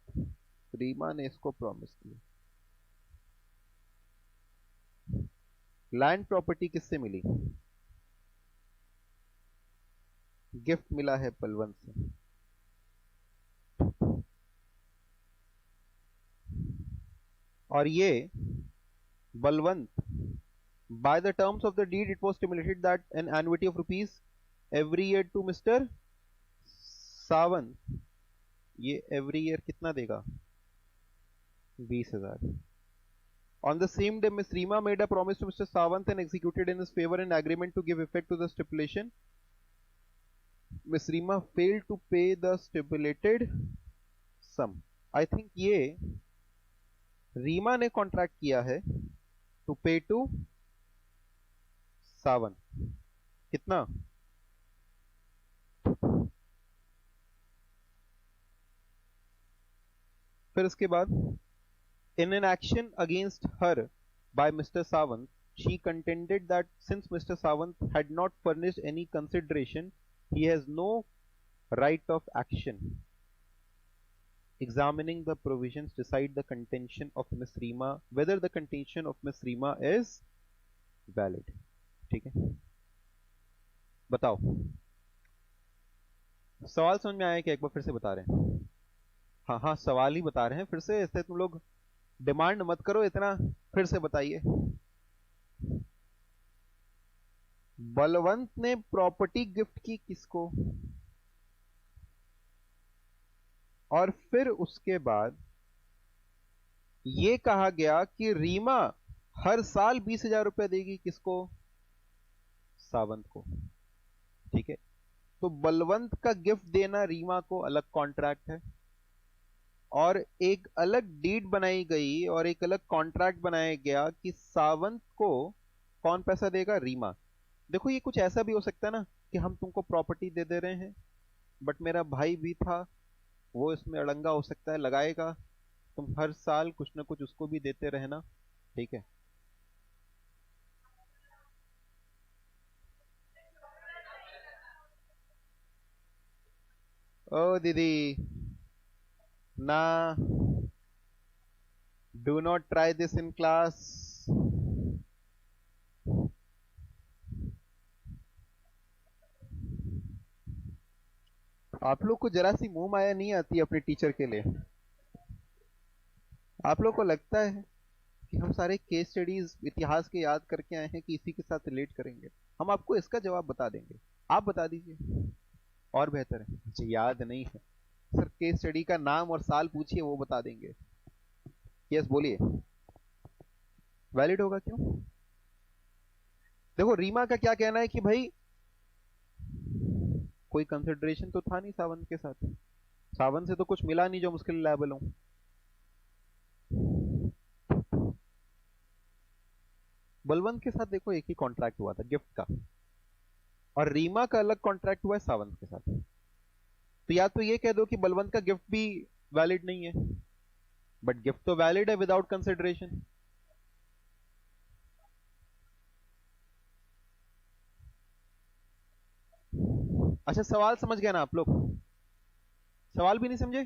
Reema ने इसको प्रॉमिस किया, लैंड प्रॉपर्टी किससे मिली, गिफ्ट मिला है बलवंत से, और ये Balwant, by the terms of the deed it was stipulated that an annuity of rupees every year to Mr. Sawant, ये every year कितना देगा, 20,000। On the same day, Miss Rima made a promise to Mr. Sawant and executed in his favor an agreement to give effect to the stipulation। Miss Rima failed to pay the stipulated sum। I think ये रीमा ने contract किया है to पे to Sawant, कितना, फिर इसके बाद In an action against her by Mr. Sawant, she contended that since Mr. Sawant had not furnished any consideration, he has no right of action. Examining the provisions, decide the contention of Miss Reema, whether the contention of Miss Reema is valid. ठीक है, बताओ सवाल समझ में आया क्या? एक बार फिर से बता रहे हैं। हाँ हाँ, सवाल ही बता रहे हैं फिर से, ऐसे तुम लोग डिमांड मत करो इतना, फिर से बताइए। बलवंत ने प्रॉपर्टी गिफ्ट की किसको, और फिर उसके बाद यह कहा गया कि रीमा हर साल 20,000 रुपया देगी, किसको? सावंत को। ठीक है, तो बलवंत का गिफ्ट देना रीमा को अलग कॉन्ट्रैक्ट है, और एक अलग डीड बनाई गई और एक अलग कॉन्ट्रैक्ट बनाया गया कि सावंत को कौन पैसा देगा? रीमा। देखो ये कुछ ऐसा भी हो सकता है ना कि हम तुमको प्रॉपर्टी दे दे रहे हैं, बट मेरा भाई भी था, वो इसमें अड़ंगा हो सकता है, लगाएगा, तुम हर साल कुछ ना कुछ उसको भी देते रहना। ठीक है, ओ दीदी ना, do not try this in class. आप लोग को जरा सी मुंह माया नहीं आती अपने टीचर के लिए? आप लोग को लगता है कि हम सारे केस स्टडीज इतिहास के याद करके आए हैं कि इसी के साथ रिलेट करेंगे? हम आपको इसका जवाब बता देंगे, आप बता दीजिए और बेहतर है। मुझे याद नहीं है सर, केस स्टडी का नाम और साल पूछिए, वो बता देंगे। यस बोलिए, वैलिड होगा क्यों? देखो रीमा का क्या कहना है कि भाई कोई कंसिडरेशन तो था नहीं सावंत के साथ, सावंत से तो कुछ मिला नहीं जो मुश्किल लायबल हो। बलवंत के साथ देखो एक ही कॉन्ट्रैक्ट हुआ था गिफ्ट का, और रीमा का अलग कॉन्ट्रैक्ट हुआ है सावंत के साथ। तो या तो ये कह दो कि बलवंत का गिफ्ट भी वैलिड नहीं है, बट गिफ्ट तो वैलिड है विदाउट कंसिडरेशन। अच्छा सवाल समझ गया ना आप लोग? सवाल भी नहीं समझे?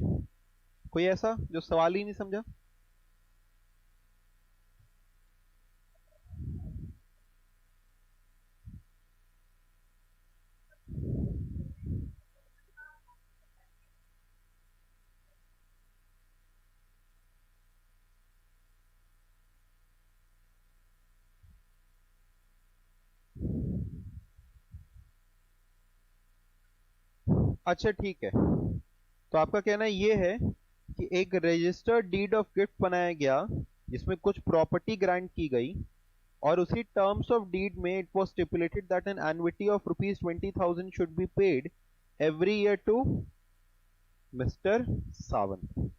कोई ऐसा जो सवाल ही नहीं समझा? अच्छा ठीक है, तो आपका कहना ये है कि एक रजिस्टर्ड डीड ऑफ गिफ्ट बनाया गया जिसमें कुछ प्रॉपर्टी ग्रांट की गई, और उसी टर्म्स ऑफ डीड में it was stipulated that an annuity of ₹20,000 should be paid every year to mister Sawant.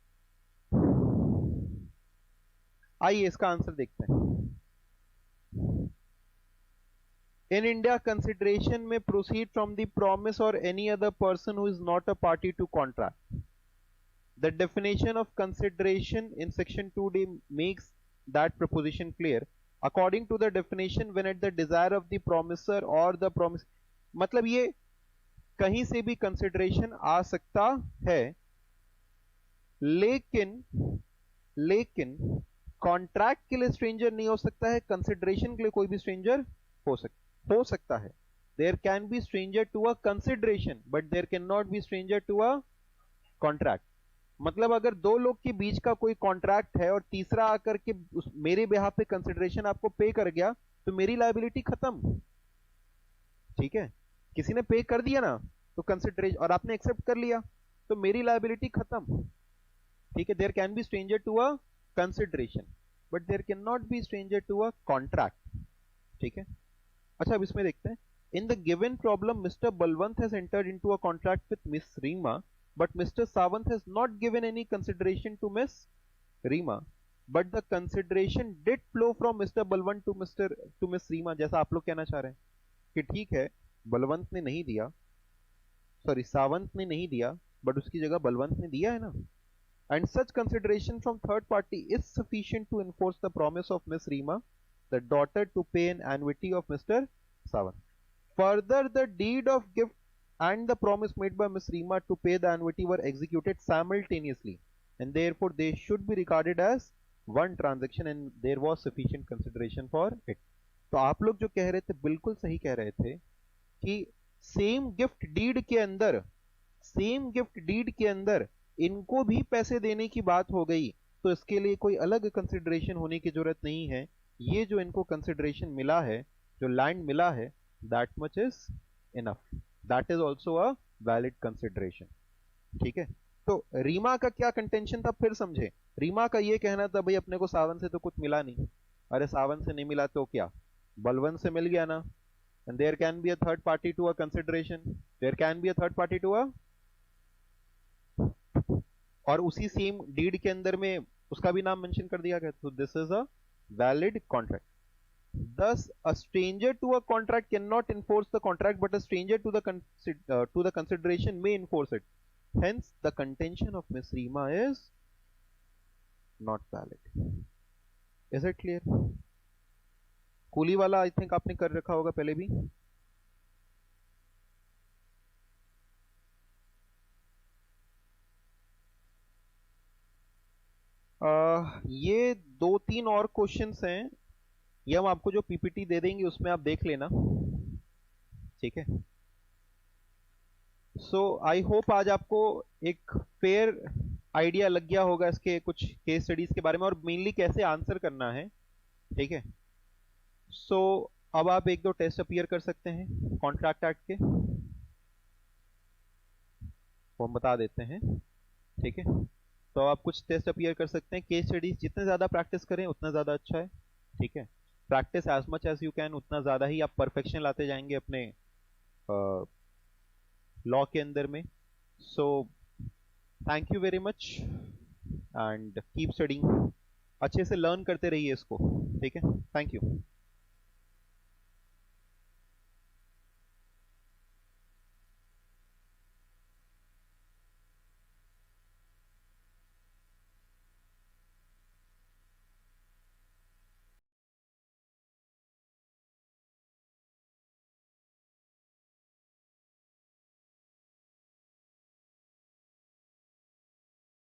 आइए इसका आंसर देखते हैं। In India, consideration may proceed from the promise or any other person who is not a party to contract. The definition of consideration in section 2D makes that proposition clear. According to the definition, when at the desire of the promiser or the promise, मतलब ये कहीं से भी consideration आ सकता है, लेकिन contract के लिए स्ट्रेंजर नहीं हो सकता है, कंसिडरेशन के लिए कोई भी स्ट्रेंजर हो सकता है। There can be stranger to a consideration but there can not be stranger to a contract. मतलब अगर दो लोग के बीच का कोई कॉन्ट्रैक्ट है और तीसरा आकर के मेरे बिहाफ पे कंसिडरेशन आपको पे कर गया, तो मेरी लायबिलिटी खत्म। ठीक है, किसी ने पे कर दिया ना तो कंसिडरेशन, और आपने एक्सेप्ट कर लिया, तो मेरी लायबिलिटी खत्म। ठीक है, there can be stranger to a consideration but there can not be stranger to a contract. ठीक है, अच्छा अब इसमें देखते हैं। In the given problem mister Balwant has entered into a contract with miss Reema, but mister Sawant has not given any consideration to miss Reema, but the consideration did flow from mister Balwant to miss Reema. जैसा आप लोग कहना चाह रहे हैं कि ठीक है बलवंत ने नहीं दिया, सॉरी सावंत ने नहीं दिया, बट उसकी जगह बलवंत ने दिया है ना, and such consideration from third party is sufficient to enforce the promise of Miss Rima, the daughter, to pay an annuity of Mr. Sawant. Further, the deed of gift and the promise made by Miss Rima to pay the annuity were executed simultaneously, and therefore they should be regarded as one transaction, and there was sufficient consideration for it. तो आप लोग जो कह रहे थे बिल्कुल सही कह रहे थे कि सेम गिफ्ट डीड के अंदर इनको भी पैसे देने की बात हो गई, तो इसके लिए कोई अलग कंसिडरेशन होने की जरूरत नहीं है। ये जो इनको कंसिडरेशन मिला है, जो लैंड मिला है, that much is enough, that is also a valid consideration. ठीक है, तो रीमा का क्या कंटेंशन था फिर समझे। रीमा का ये कहना था भाई अपने को सावन से तो कुछ मिला नहीं। अरे सावन से नहीं मिला तो क्या, बलवंत से मिल गया ना। and there can be a third party to a consideration, there can be a third party to a, और उसी सेम डीड के अंदर में उसका भी नाम मेंशन कर दिया गया, तो this is a valid contract. Thus, a stranger to a contract cannot enforce the contract, but a stranger to the consideration may enforce it. Hence, the contention of Miss Rima is not valid. Is it clear? Coolie वाला I think आपने कर रखा होगा पहले भी। ये 2-3 और questions हैं, ये हम आपको जो पीपीटी दे देंगे उसमें आप देख लेना। ठीक है, सो आई होप आज आपको एक फेयर आइडिया लग गया होगा इसके कुछ केस स्टडीज के बारे में, और मेनली कैसे आंसर करना है। ठीक है, सो अब आप 1-2 टेस्ट अपीयर कर सकते हैं कॉन्ट्रैक्ट एक्ट के, वो हम बता देते हैं। ठीक है, तो आप कुछ टेस्ट अपीयर कर सकते हैं। केस स्टडीज जितने ज्यादा प्रैक्टिस करें उतना ज्यादा अच्छा है। ठीक है, practice as much as you can, उतना ज्यादा ही आप परफेक्शन लाते जाएंगे अपने लॉ के अंदर में। So thank you very much and keep studying, अच्छे से लर्न करते रहिए इसको। ठीक है, थैंक यू।